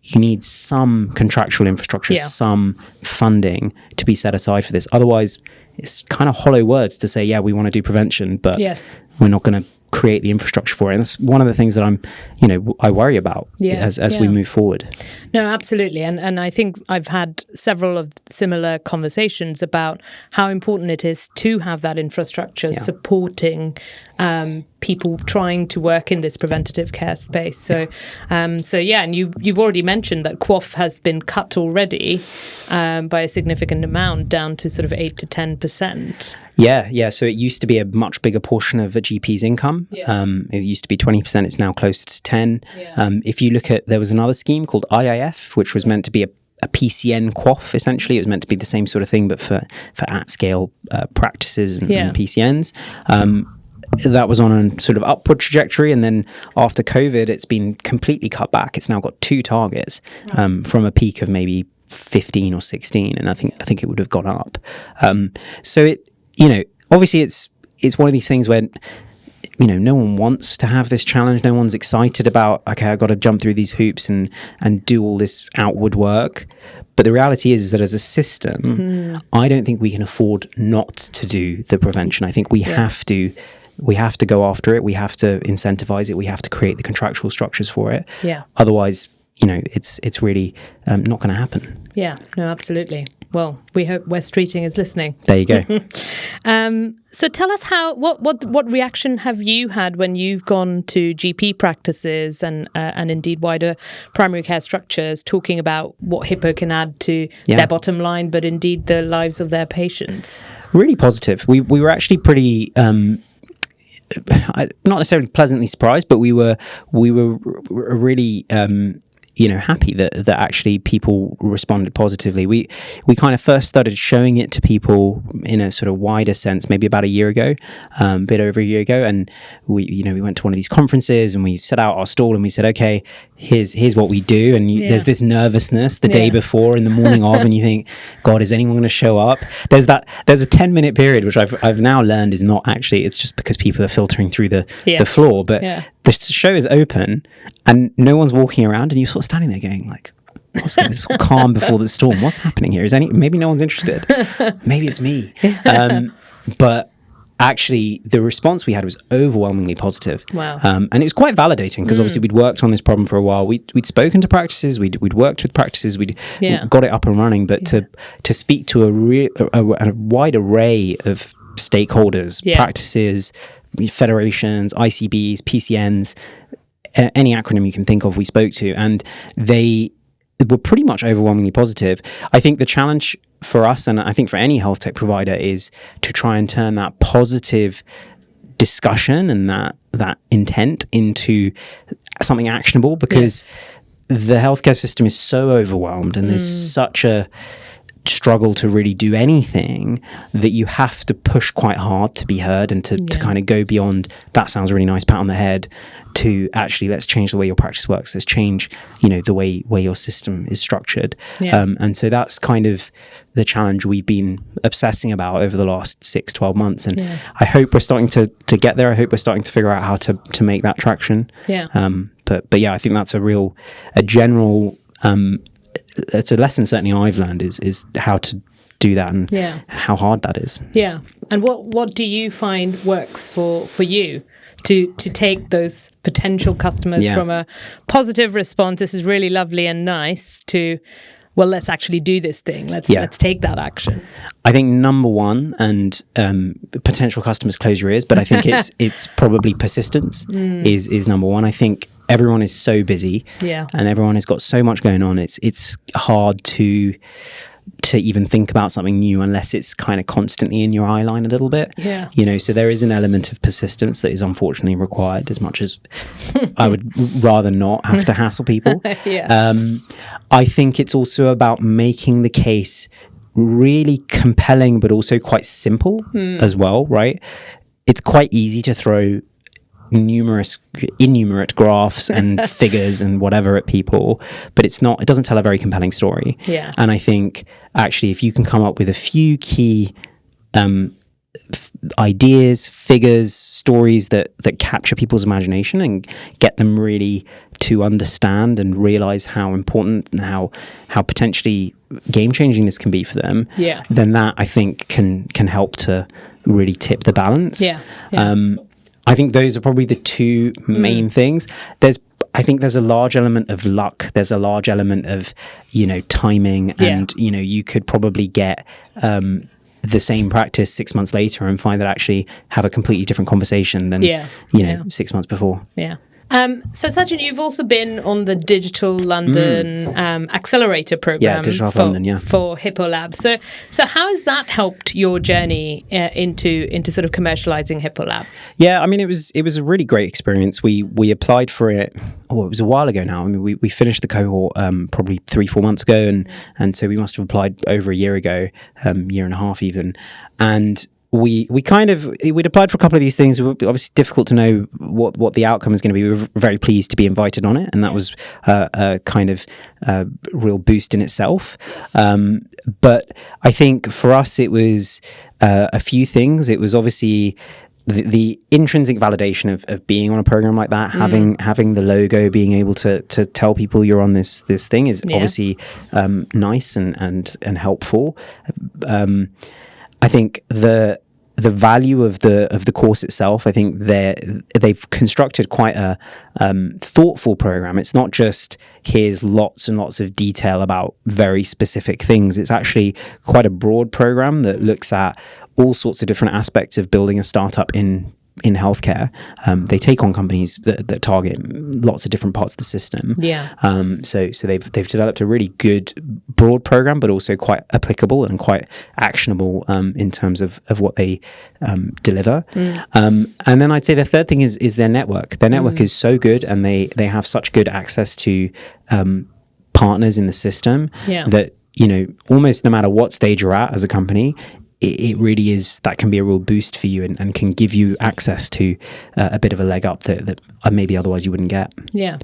you need some contractual infrastructure, some funding to be set aside for this. Otherwise, it's kind of hollow words to say, yeah, we want to do prevention, but we're not going to create the infrastructure for it. And that's one of the things that I worry about as we move forward. No, absolutely. And I think I've had several of similar conversations about how important it is to have that infrastructure supporting people trying to work in this preventative care space. So, and you've already mentioned that QOF has been cut already by a significant amount, down to sort of 8 to 10%. Yeah. So it used to be a much bigger portion of a GP's income. It used to be 20%. It's now closer to 10. If you look at, there was another scheme called IIF, which was meant to be a PCN QOF, essentially. It was meant to be the same sort of thing, but for at-scale practices and PCNs. That was on a sort of upward trajectory, and then after COVID, it's been completely cut back. It's now got 2 targets from a peak of maybe 15 or 16, and I think it would have gone up. So it, obviously it's one of these things where no one wants to have this challenge. No one's excited about, okay, I've got to jump through these hoops and do all this outward work. But the reality is that as a system, I don't think we can afford not to do the prevention. I think we have to go after it. We have to incentivize it. We have to create the contractual structures for it. Otherwise, it's really not going to happen. Yeah, no, absolutely. Well, we hope West Streeting is listening. There you go. So tell us what reaction have you had when you've gone to GP practices and indeed wider primary care structures, talking about what Hippo can add to their bottom line, but indeed the lives of their patients? Really positive. We were actually pretty not necessarily pleasantly surprised, but we were really happy that actually people responded positively. We kind of first started showing it to people in a sort of wider sense maybe about a year ago, a bit over a year ago, and we went to one of these conferences and we set out our stall and we said, okay, here's what we do, and there's this nervousness the day before and the morning of, and you think, God, is anyone going to show up? There's a 10-minute period which I've now learned is not actually, it's just because people are filtering through the floor, but the show is open and no one's walking around, and you're sort of standing there going like, what's going, it's all calm before the storm, what's happening here? Maybe no one's interested, maybe it's me. But actually the response we had was overwhelmingly positive. Wow. And it was quite validating because obviously we'd worked on this problem for a while. We'd spoken to practices, we'd worked with practices, we'd got it up and running, but to speak to a wide array of stakeholders, practices, federations, ICBs, PCNs, any acronym you can think of, we spoke to, and they were pretty much overwhelmingly positive. I think the challenge for us, and I think for any health tech provider, is to try and turn that positive discussion and that intent into something actionable, because the healthcare system is so overwhelmed and there's such a struggle to really do anything that you have to push quite hard to be heard and to kind of go beyond, that sounds really nice, pat on the head, to actually, let's change the way your practice works, let's change the way your system is structured. And so that's kind of the challenge we've been obsessing about over the last 6-12 months, and I hope we're starting to get there. I hope we're starting to figure out how to make that traction. But yeah, I think that's a general it's a lesson certainly I've learned is how to do that and how hard that is. And what do you find works for you to take those potential customers from a positive response, this is really lovely and nice, to, well, let's actually do this thing, let's take that action? I think number one, and potential customers, close your ears, but I think it's probably persistence is number one. I think everyone is so busy and everyone has got so much going on. It's hard to even think about something new unless it's kind of constantly in your eye line a little bit. So there is an element of persistence that is unfortunately required, as much as I would rather not have to hassle people. I think it's also about making the case really compelling but also quite simple as well, right? It's quite easy to throw innumerate graphs and figures and whatever at people, but it doesn't tell a very compelling story. And I think actually if you can come up with a few key ideas, figures, stories that capture people's imagination and get them really to understand and realize how important and how potentially game changing this can be for them, then that I think can help to really tip the balance. I think those are probably the two main things. I think there's a large element of luck. There's a large element of, timing, and you could probably get the same practice 6 months later and find that actually have a completely different conversation than 6 months before. So Sachin, you've also been on the Digital London Accelerator program for Hippo Labs. So how has that helped your journey into sort of commercializing Hippo Labs? Yeah, I mean, it was a really great experience. We applied for it. It was a while ago now. I mean, we finished the cohort probably 3-4 months ago, and so we must have applied over a year ago, year and a half even, and we'd applied for a couple of these things. It was obviously difficult to know what the outcome is going to be. We were very pleased to be invited on it, and that was a kind of real boost in itself. But I think for us, it was a few things. It was obviously the intrinsic validation of being on a program like that, having the logo, being able to tell people you're on this thing is obviously nice and helpful. I think the value of the course itself, I think they've constructed quite a thoughtful program. It's not just here's lots and lots of detail about very specific things. It's actually quite a broad program that looks at all sorts of different aspects of building a startup in healthcare. They take on companies that target lots of different parts of the system. So they've developed a really good broad program, but also quite applicable and quite actionable in terms of what they deliver. And then I'd say the third thing is their network. Their network is so good, and they have such good access to partners in the system that almost no matter what stage you're at as a company, it really is, that can be a real boost for you and can give you access to a bit of a leg up that maybe otherwise you wouldn't get. Yeah.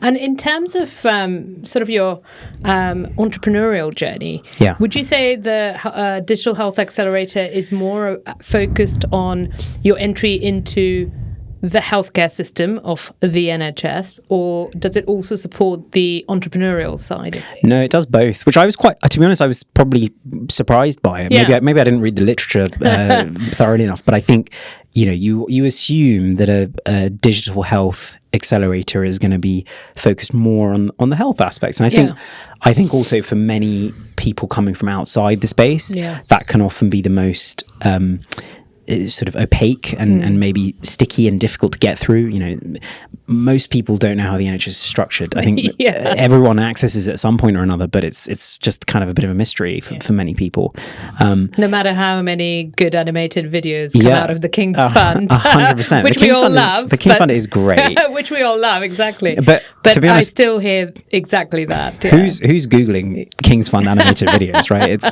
And in terms of sort of your entrepreneurial journey, would you say the Digital Health Accelerator is more focused on your entry into the healthcare system of the NHS, or does it also support the entrepreneurial side of it? No, it does both, which I was to be honest, I was probably surprised by it. Maybe I didn't read the literature thoroughly enough, but I think you assume that a digital health accelerator is going to be focused more on the health aspects, and I think also for many people coming from outside the space, that can often be the most sort of opaque and maybe sticky and difficult to get through. Most people don't know how the NHS is structured. I think everyone accesses it at some point or another, but it's just kind of a bit of a mystery for many people. No matter how many good animated videos come out of the King's Fund, 100%, which we all love. The King's Fund is great, which we all love, exactly. But to be honest, I still hear exactly that. Who's googling King's Fund animated videos, right? It's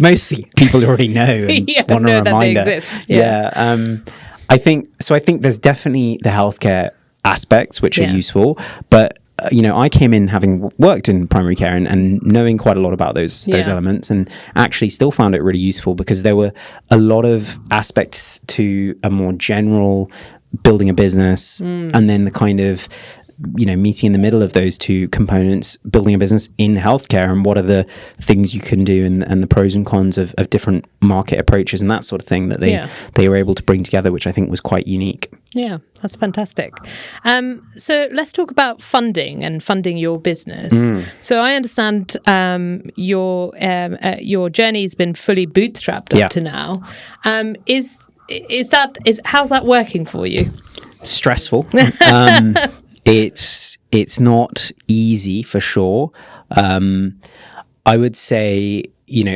mostly people who already know and want a reminder. I think there's definitely the healthcare aspects which are useful, but I came in having worked in primary care and knowing quite a lot about those elements, and actually still found it really useful because there were a lot of aspects to a more general building a business, and then the kind of meeting in the middle of those two components, building a business in healthcare, and what are the things you can do and the pros and cons of different market approaches and that sort of thing that they were able to bring together, which I think was quite unique. Yeah, that's fantastic. So let's talk about funding and funding your business. So I understand your journey has been fully bootstrapped up to now. How's that working for you? Stressful. It's not easy for sure. I would say,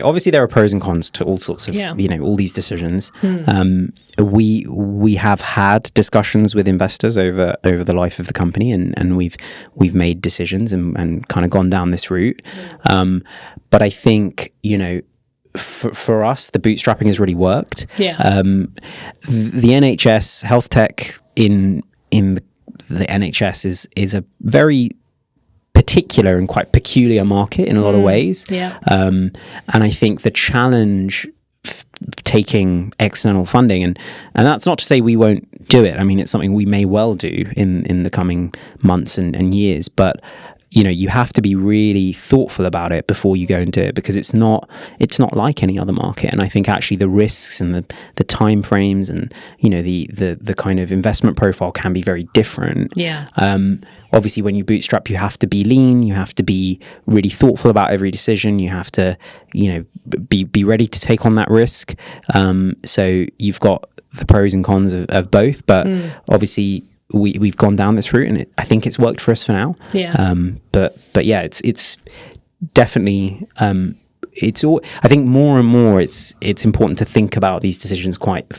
obviously there are pros and cons to all sorts of, all these decisions. We have had discussions with investors over the life of the company, and we've made decisions and kind of gone down this route. But I think, for us, the bootstrapping has really worked. The NHS health tech in the NHS is a very particular and quite peculiar market in a lot of ways. And I think the challenge taking external funding, and that's not to say we won't do it. I mean, it's something we may well do in the coming months and years, but you have to be really thoughtful about it before you go and do it, because it's not like any other market. And I think actually the risks and the time frames and the kind of investment profile can be very different. Obviously, when you bootstrap, you have to be lean. You have to be really thoughtful about every decision. You have to, be ready to take on that risk. So you've got the pros and cons of both. But obviously, we've gone down this route, and I think it's worked for us for now. But yeah, it's definitely. It's all. I think more and more, it's important to think about these decisions quite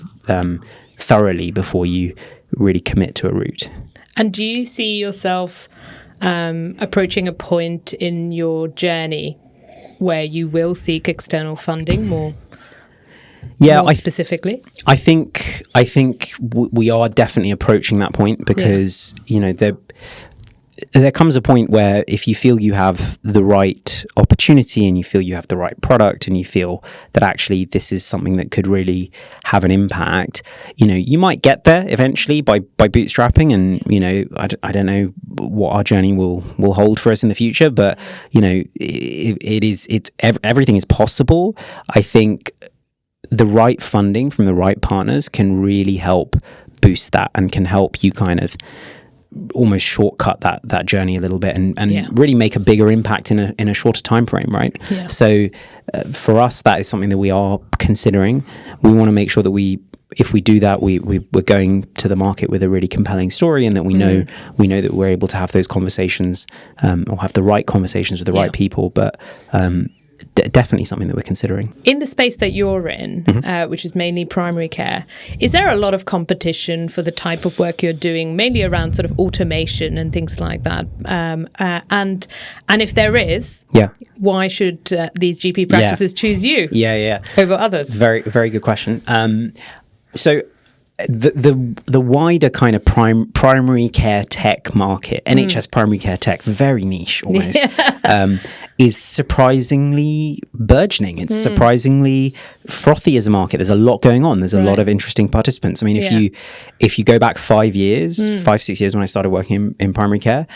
thoroughly before you really commit to a route. And do you see yourself approaching a point in your journey where you will seek external funding more specifically? I think we are definitely approaching that point, because there comes a point where if you feel you have the right opportunity and you feel you have the right product and you feel that actually this is something that could really have an impact, you might get there eventually by bootstrapping. And I don't know what our journey will hold for us in the future, but everything is possible. I think the right funding from the right partners can really help boost that and can help you kind of almost shortcut that journey a little bit and really make a bigger impact in a shorter time frame, right? So for us, that is something that we are considering. We want to make sure that if we do that, we're going to the market with a really compelling story, and that we know that we're able to have those conversations or have the right conversations with the right people. But definitely something that we're considering. In the space that you're in, which is mainly primary care, is there a lot of competition for the type of work you're doing, mainly around sort of automation and things like that? And if there is, why should these GP practices choose you over others? Very, very good question. So the wider kind of primary care tech market, NHS primary care tech, very niche almost, is surprisingly burgeoning. It's surprisingly frothy as a market. There's a lot going on. There's a lot of interesting participants. I mean, if you go back 5 years, 5-6 years when I started working in primary care,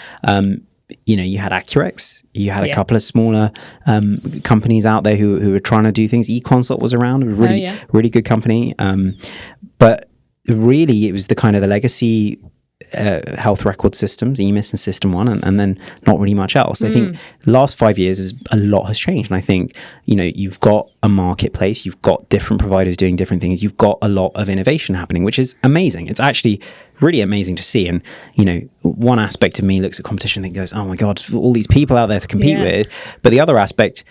you had Accurex, you had a couple of smaller companies out there who were trying to do things. eConsult was around, a really good company, but really it was the kind of the legacy health record systems, EMIS and System 1, and then not really much else. I think the last 5 years a lot has changed, and I think you've got a marketplace, you've got different providers doing different things, you've got a lot of innovation happening, which is amazing. It's actually really amazing to see. And one aspect of me looks at competition and goes, oh my god, all these people out there to compete with. But the other aspect,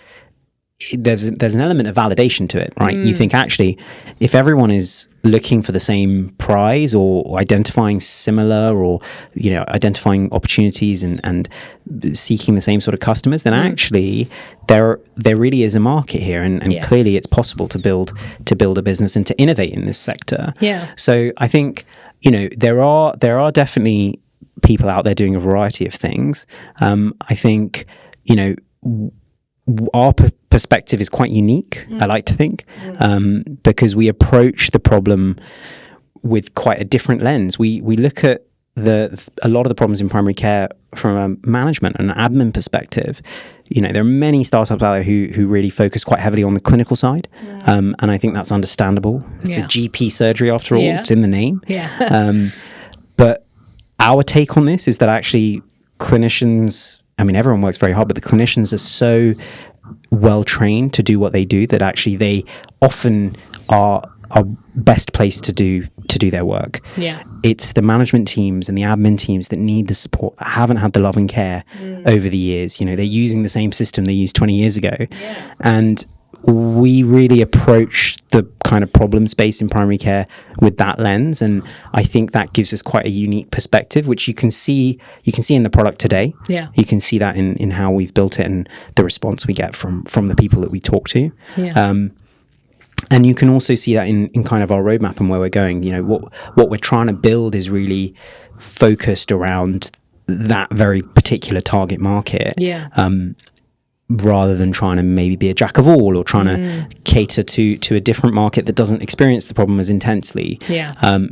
there's an element of validation to it, right? You think actually, if everyone is looking for the same prize or identifying similar or identifying opportunities and seeking the same sort of customers, then actually there really is a market here, and clearly it's possible to build a business and to innovate in this sector. So I think there are definitely people out there doing a variety of things. I think our perspective is quite unique, I like to think, because we approach the problem with quite a different lens. We look at a lot of the problems in primary care from a management and admin perspective. There are many startups out there who really focus quite heavily on the clinical side, and I think that's understandable. It's a GP surgery after all, it's in the name. But our take on this is that actually clinicians, I mean, everyone works very hard, but the clinicians are so well trained to do what they do that actually they often are best placed to do their work. It's the management teams and the admin teams that need the support, that haven't had the love and care over the years. They're using the same system they used 20 years ago. And we really approach the kind of problem space in primary care with that lens, and I think that gives us quite a unique perspective, which you can see in the product today. You can see that in how we've built it and the response we get from the people that we talk to. And you can also see that in kind of our roadmap and where we're going. What we're trying to build is really focused around that very particular target market. rather than trying to maybe be a jack of all or trying to cater to a different market that doesn't experience the problem as intensely.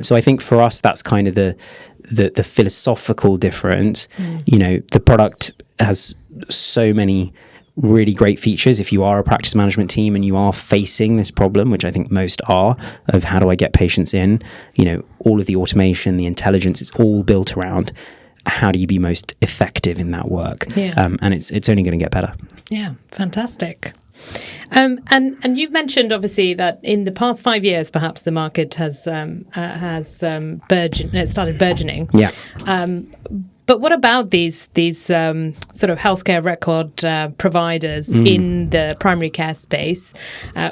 So I think for us, that's kind of the philosophical difference. The product has so many really great features. If you are a practice management team and you are facing this problem, which I think most are, of how do I get patients in, all of the automation, the intelligence, it's all built around how do you be most effective in that work. And it's only going to get better. Yeah, fantastic. And you've mentioned obviously that in the past 5 years, perhaps the market has started burgeoning. But what about these sort of healthcare record providers in the primary care space?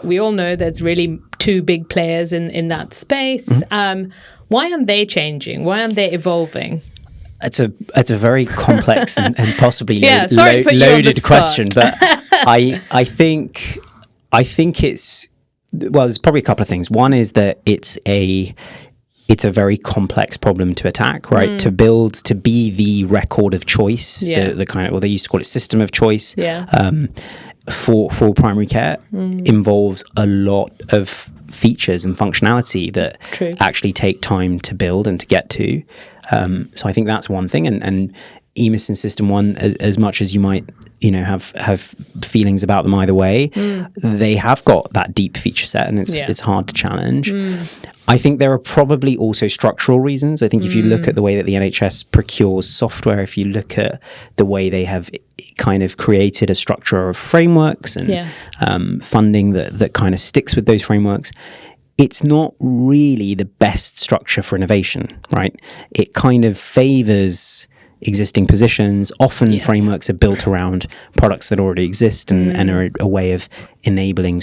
We all know there's really two big players in that space. Why aren't they changing? Why aren't they evolving? It's a very complex and possibly loaded question, but I think it's, well, there's probably a couple of things. One is that it's a very complex problem to attack, right? To be the record of choice, the kind of, well, they used to call it system of choice. For primary care involves a lot of features and functionality that actually take time to build and to get to. So I think that's one thing, and EMIS and System 1, as much as you might have feelings about them either way, they have got that deep feature set, and it's hard to challenge. I think there are probably also structural reasons. I think if you look at the way that the NHS procures software, if you look at the way they have kind of created a structure of frameworks and funding that kind of sticks with those frameworks, it's not really the best structure for innovation, right? It kind of favors existing positions. Often frameworks are built around products that already exist and are a way of enabling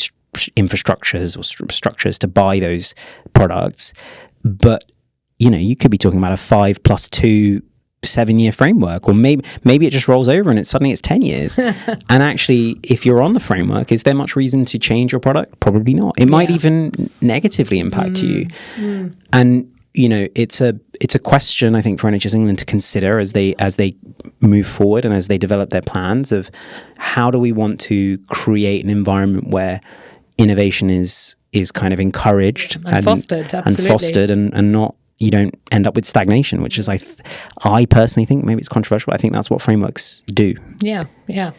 infrastructures or structures to buy those products. But, you could be talking about a 5+2 7-year framework, or maybe it just rolls over and suddenly it's 10 years. And actually, if you're on the framework, is there much reason to change your product? Probably not. It might even negatively impact you. And it's a question, I think, for NHS England to consider as they move forward and as they develop their plans of how do we want to create an environment where innovation is kind of encouraged and fostered, and not, you don't end up with stagnation, which is, I personally think, maybe it's controversial, I think that's what frameworks do. Yeah.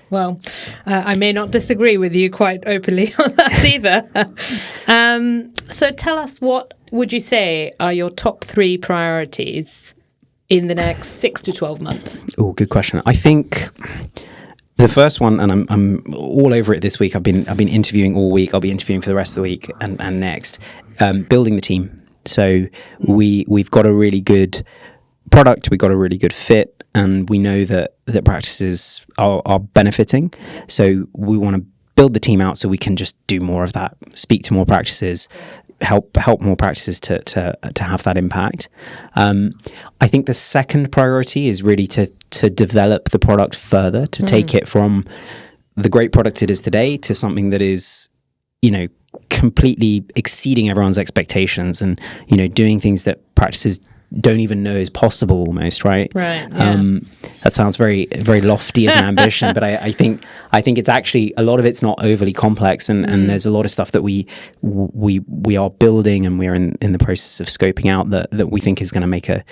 Well, I may not disagree with you quite openly on that either. So tell us, what would you say are your top 3 priorities in the next 6 to 12 months? Oh, good question. I think the first one, and I'm all over it this week. I've been interviewing all week. I'll be interviewing for the rest of the week and next. Building the team. So we've got a really good product, we've got a really good fit, and we know that practices are benefiting. So we want to build the team out so we can just do more of that, speak to more practices, help more practices to have that impact. I think the second priority is really to develop the product further, to take it from the great product it is today to something that is, completely exceeding everyone's expectations and, doing things that practices don't even know is possible almost, right? Right. Yeah. That sounds very, very lofty as an ambition, but I think it's actually, a lot of it's not overly complex, and there's a lot of stuff that we are building and we're in the process of scoping out that we think is going to make a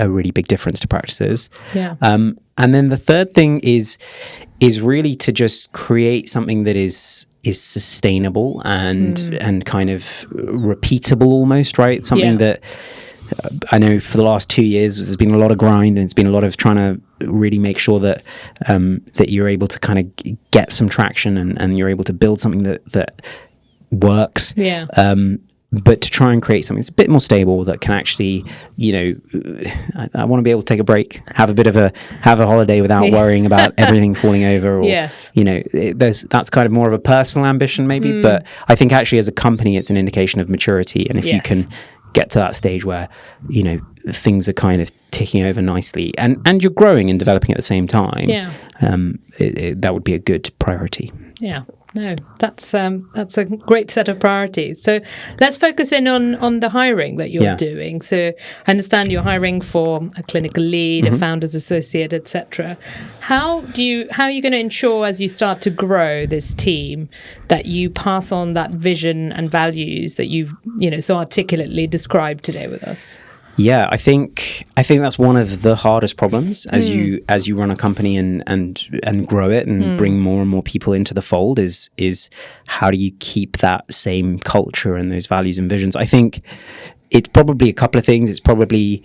really big difference to practices. Yeah. And then the third thing is really to just create something that is sustainable and kind of repeatable almost, right? Something that I know for the last 2 years there's been a lot of grind, and it's been a lot of trying to really make sure that that you're able to kind of get some traction and you're able to build something that works. But to try and create something that's a bit more stable, that can actually, I want to be able to take a break, have a holiday without worrying about everything falling over. Or, that's kind of more of a personal ambition maybe. But I think actually as a company, it's an indication of maturity. And if you can get to that stage where, things are kind of ticking over nicely and you're growing and developing at the same time, that would be a good priority. Yeah. No, that's a great set of priorities. So let's focus in on the hiring that you're doing. So I understand you're hiring for a clinical lead, a founder's associate, etc. How are you going to ensure, as you start to grow this team, that you pass on that vision and values that you've so articulately described today with us? Yeah, I think that's one of the hardest problems as you run a company and grow it and bring more and more people into the fold is how do you keep that same culture and those values and visions? I think it's probably a couple of things. It's probably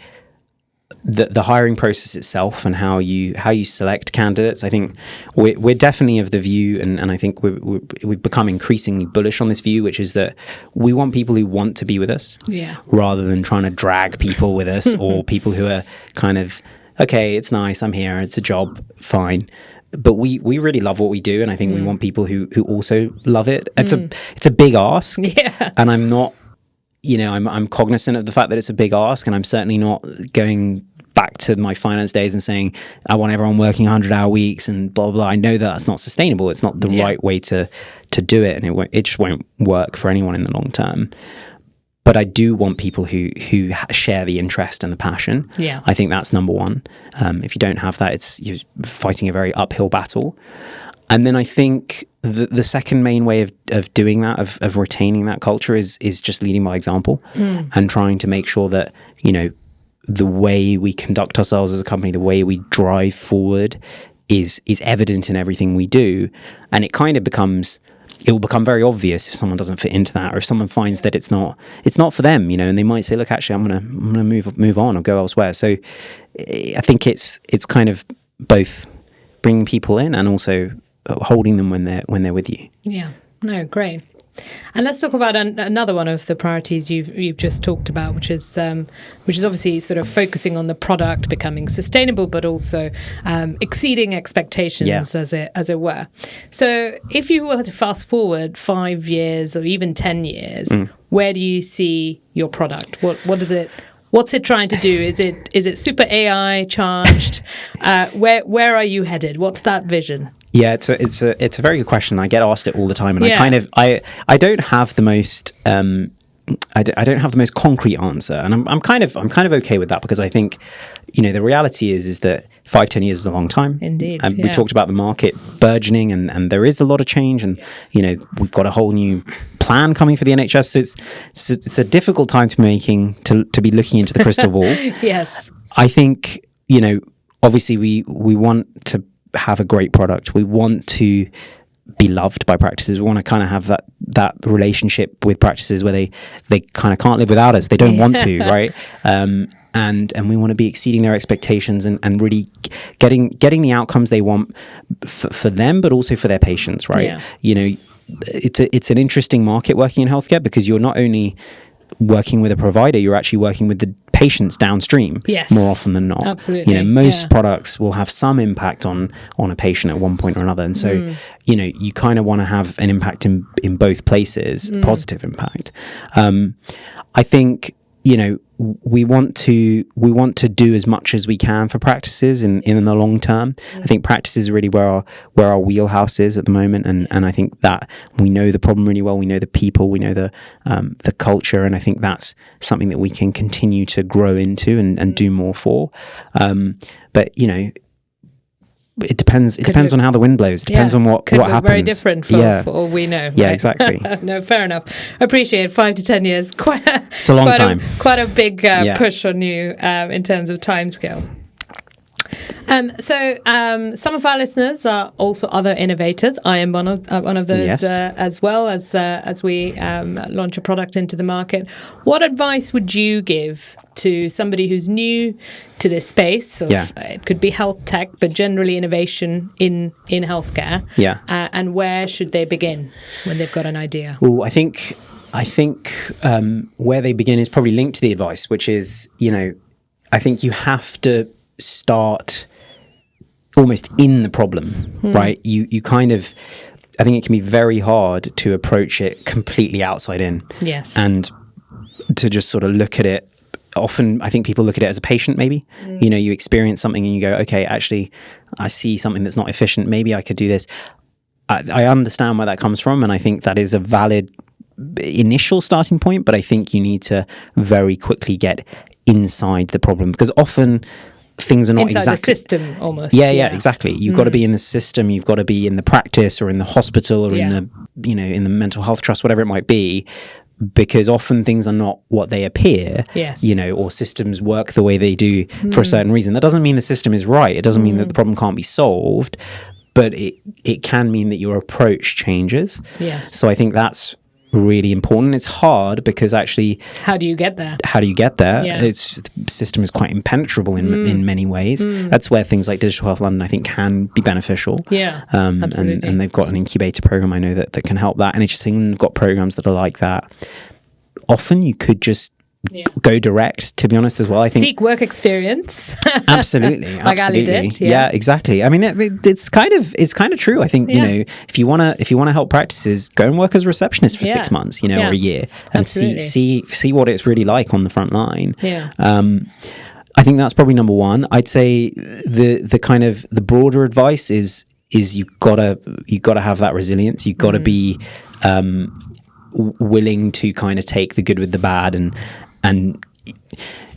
the hiring process itself and how you select candidates. I think we're definitely of the view, and I think we've become increasingly bullish on this view, which is that we want people who want to be with us, rather than trying to drag people with us or people who are kind of, okay, it's nice, I'm here, it's a job, fine. But we really love what we do, and I think we want people who also love it. It's a big ask, and I'm not. I'm cognizant of the fact that it's a big ask, and I'm certainly not going back to my finance days and saying I want everyone working 100-hour weeks and blah, blah, blah. I know that that's not sustainable. It's not the right way to do it, and it just won't work for anyone in the long term. But I do want people who share the interest and the passion. Yeah, I think that's number one. If you don't have that, you're fighting a very uphill battle. And then I think the second main way of doing that, of retaining that culture is just leading by example and trying to make sure that, the way we conduct ourselves as a company, the way we drive forward is evident in everything we do. And it will become very obvious if someone doesn't fit into that, or if someone finds that it's not for them, and they might say, look, actually, I'm gonna move on or go elsewhere. So I think it's kind of both bringing people in and also holding them when they're with you. Yeah, no, great. And let's talk about another one of the priorities you've just talked about, which is obviously sort of focusing on the product becoming sustainable, but also exceeding expectations, as it were. So, if you were to fast forward 5 years or even 10 years, where do you see your product? What is it? What's it trying to do? Is it super AI charged? Where are you headed? What's that vision? Yeah, it's a very good question. I get asked it all the time, and I don't have the most I don't have the most concrete answer, and I'm kind of okay with that, because I think the reality is that 5-10 years is a long time. Indeed, and we talked about the market burgeoning, and there is a lot of change, and we've got a whole new plan coming for the NHS. So it's a difficult time to be looking into the crystal ball. Yes, I think obviously we want to have a great product. We want to be loved by practices. We want to kind of have that relationship with practices where they kind of can't live without us. They don't want to, right? And we want to be exceeding their expectations and really getting the outcomes they want for them, but also for their patients, right? Yeah. It's an interesting market working in healthcare, because you're not only working with a provider, you're actually working with the patients downstream, more often than not. Absolutely. Most products will have some impact on a patient at one point or another, and so you kind of want to have an impact in both places, positive impact. I think we want to do as much as we can for practices in the long term. I think practice is really where our wheelhouse is at the moment, and I think that we know the problem really well. We know the people, we know the culture, and I think that's something that we can continue to grow into and do more for. But it depends. It depends on how the wind blows. It depends on what happens. Very different for all we know. Yeah, exactly. No, fair enough. Appreciate 5 to 10 years. It's a long time. Quite a big push on you in terms of timescale. So some of our listeners are also other innovators. I am one of those as well, as we launch a product into the market. What advice would you give to somebody who's new to this space? It could be health tech, but generally innovation in healthcare. Yeah. And where should they begin when they've got an idea? Well, I think where they begin is probably linked to the advice, which is, I think you have to start almost in the problem, right? You kind of, I think it can be very hard to approach it completely outside in. Yes. And to just sort of look at it. Often, I think people look at it as a patient, maybe. You experience something and you go, okay, actually, I see something that's not efficient. Maybe I could do this. I understand where that comes from, and I think that is a valid initial starting point, but I think you need to very quickly get inside the problem, because often things are not inside exactly the system almost. yeah, exactly. You've got to be in the system, you've got to be in the practice or in the hospital or in the, in the mental health trust, whatever it might be, because often things are not what they appear. Yes. Or systems work the way they do for a certain reason. That doesn't mean the system is right. It doesn't mean that the problem can't be solved, but it can mean that your approach changes. Yes. So I think that's really important. It's hard because actually, how do you get there? Yeah. The system is quite impenetrable in many ways. That's where things like Digital Health London, I think, can be beneficial. Absolutely. And they've got an incubator program, I know, that can help that. And it's just they've got programs that are like that. Often you could just go direct, to be honest, as well. I think seek work experience. Absolutely. Like Ali did. Yeah, exactly. I mean, it's kind of true. I think if you want to help practices, go and work as a receptionist for 6 months, or a year, and see what it's really like on the front line. I think that's probably number one. I'd say the kind of the broader advice is you've got to have that resilience. You've got to be willing to kind of take the good with the bad and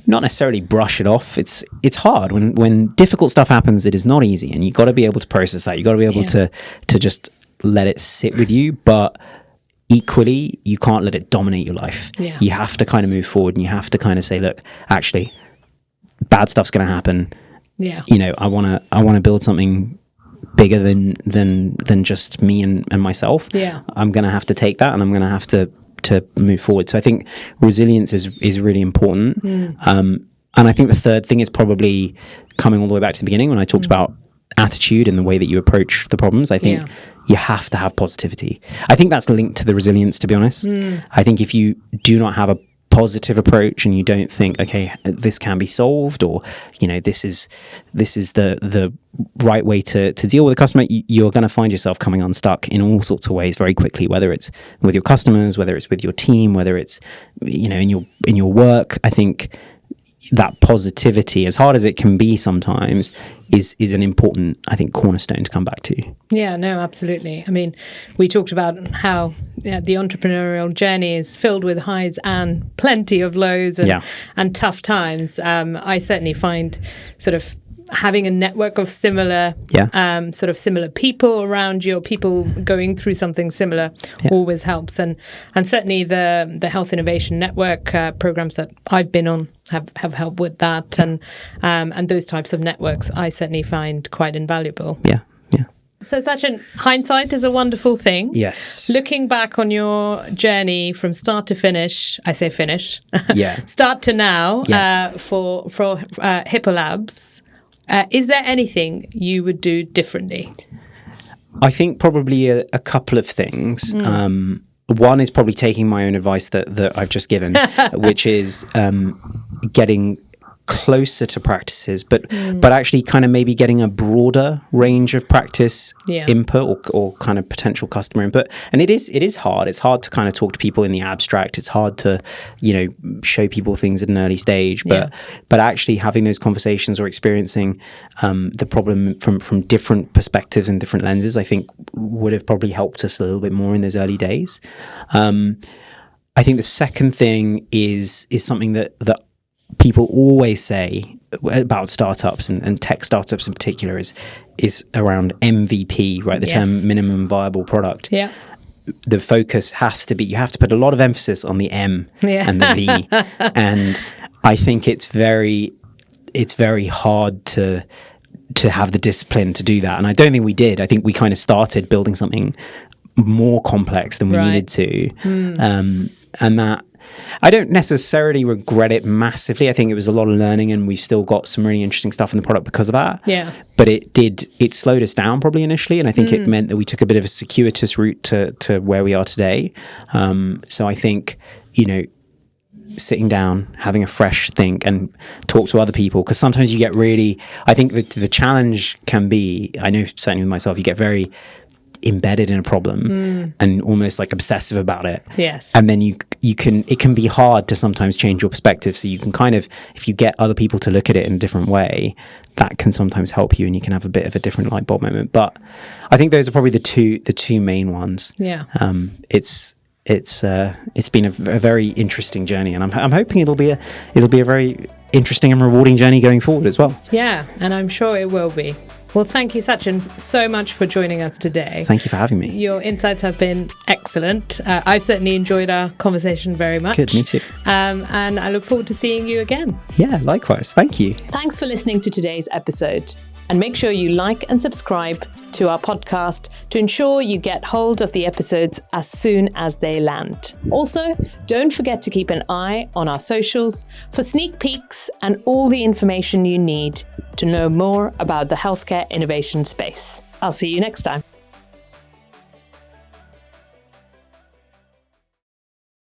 not necessarily brush it off. It's hard when difficult stuff happens. It is not easy, and you've got to be able to process that. You've got to be able to just let it sit with you, but equally you can't let it dominate your life. You have to kind of move forward, and you have to kind of say, look, actually bad stuff's going to happen. I want to build something bigger than just me and myself. I'm going to have to take that, and I'm going to have to move forward. So I think resilience is really important. And I think the third thing is probably coming all the way back to the beginning when I talked about attitude and the way that you approach the problems. I think you have to have positivity. I think that's linked to the resilience, to be honest. I think if you do not have a positive approach and you don't think, okay, this can be solved, or this is the right way to deal with a customer, you're going to find yourself coming unstuck in all sorts of ways very quickly, whether it's with your customers, whether it's with your team, whether it's in your work. I think that positivity, as hard as it can be sometimes, is an important, I think, cornerstone to come back to. Yeah, no, absolutely. I mean, we talked about how the entrepreneurial journey is filled with highs and plenty of lows and tough times. I certainly find sort of having a network of similar similar people around you, or people going through something similar, always helps. And certainly the Health Innovation Network programs that I've been on have helped with that, and those types of networks I certainly find quite invaluable. So Sachin, hindsight is a wonderful thing. Yes. Looking back on your journey from start to finish, I say finish, start to now, for Hippo Labs, is there anything you would do differently? I think probably a couple of things. One is probably taking my own advice that I've just given, which is getting closer to practices, but actually kind of maybe getting a broader range of practice input or kind of potential customer input. And it is hard. It's hard to kind of talk to people in the abstract. It's hard to show people things at an early stage, but actually having those conversations or experiencing the problem from different perspectives and different lenses, I think would have probably helped us a little bit more in those early days. I think the second thing is something that people always say about startups and tech startups in particular is around MVP, right? The term minimum viable product. The focus has to be, you have to put a lot of emphasis on the M and the V. And I think it's very hard to have the discipline to do that. And I don't think we did. I think we kind of started building something more complex than we needed to. And that, I don't necessarily regret it massively. I think it was a lot of learning, and we've still got some really interesting stuff in the product because of that. But it slowed us down probably initially, and I think it meant that we took a bit of a circuitous route to where we are today. So I think, sitting down, having a fresh think and talk to other people, because sometimes you get really, I think the challenge can be, I know certainly with myself, you get very embedded in a problem and almost like obsessive about it. And then it can be hard to sometimes change your perspective. So you can kind of, if you get other people to look at it in a different way, that can sometimes help you, and you can have a bit of a different light bulb moment. But I think those are probably the two main ones. Yeah. It's been a very interesting journey, and I'm hoping it'll be a very interesting and rewarding journey going forward as well. Yeah, and I'm sure it will be. Well, thank you, Sachin, so much for joining us today. Thank you for having me. Your insights have been excellent. I've certainly enjoyed our conversation very much. Good, me too. And I look forward to seeing you again. Yeah, likewise. Thank you. Thanks for listening to today's episode. And make sure you like and subscribe to our podcast to ensure you get hold of the episodes as soon as they land. Also, don't forget to keep an eye on our socials for sneak peeks and all the information you need to know more about the healthcare innovation space. I'll see you next time.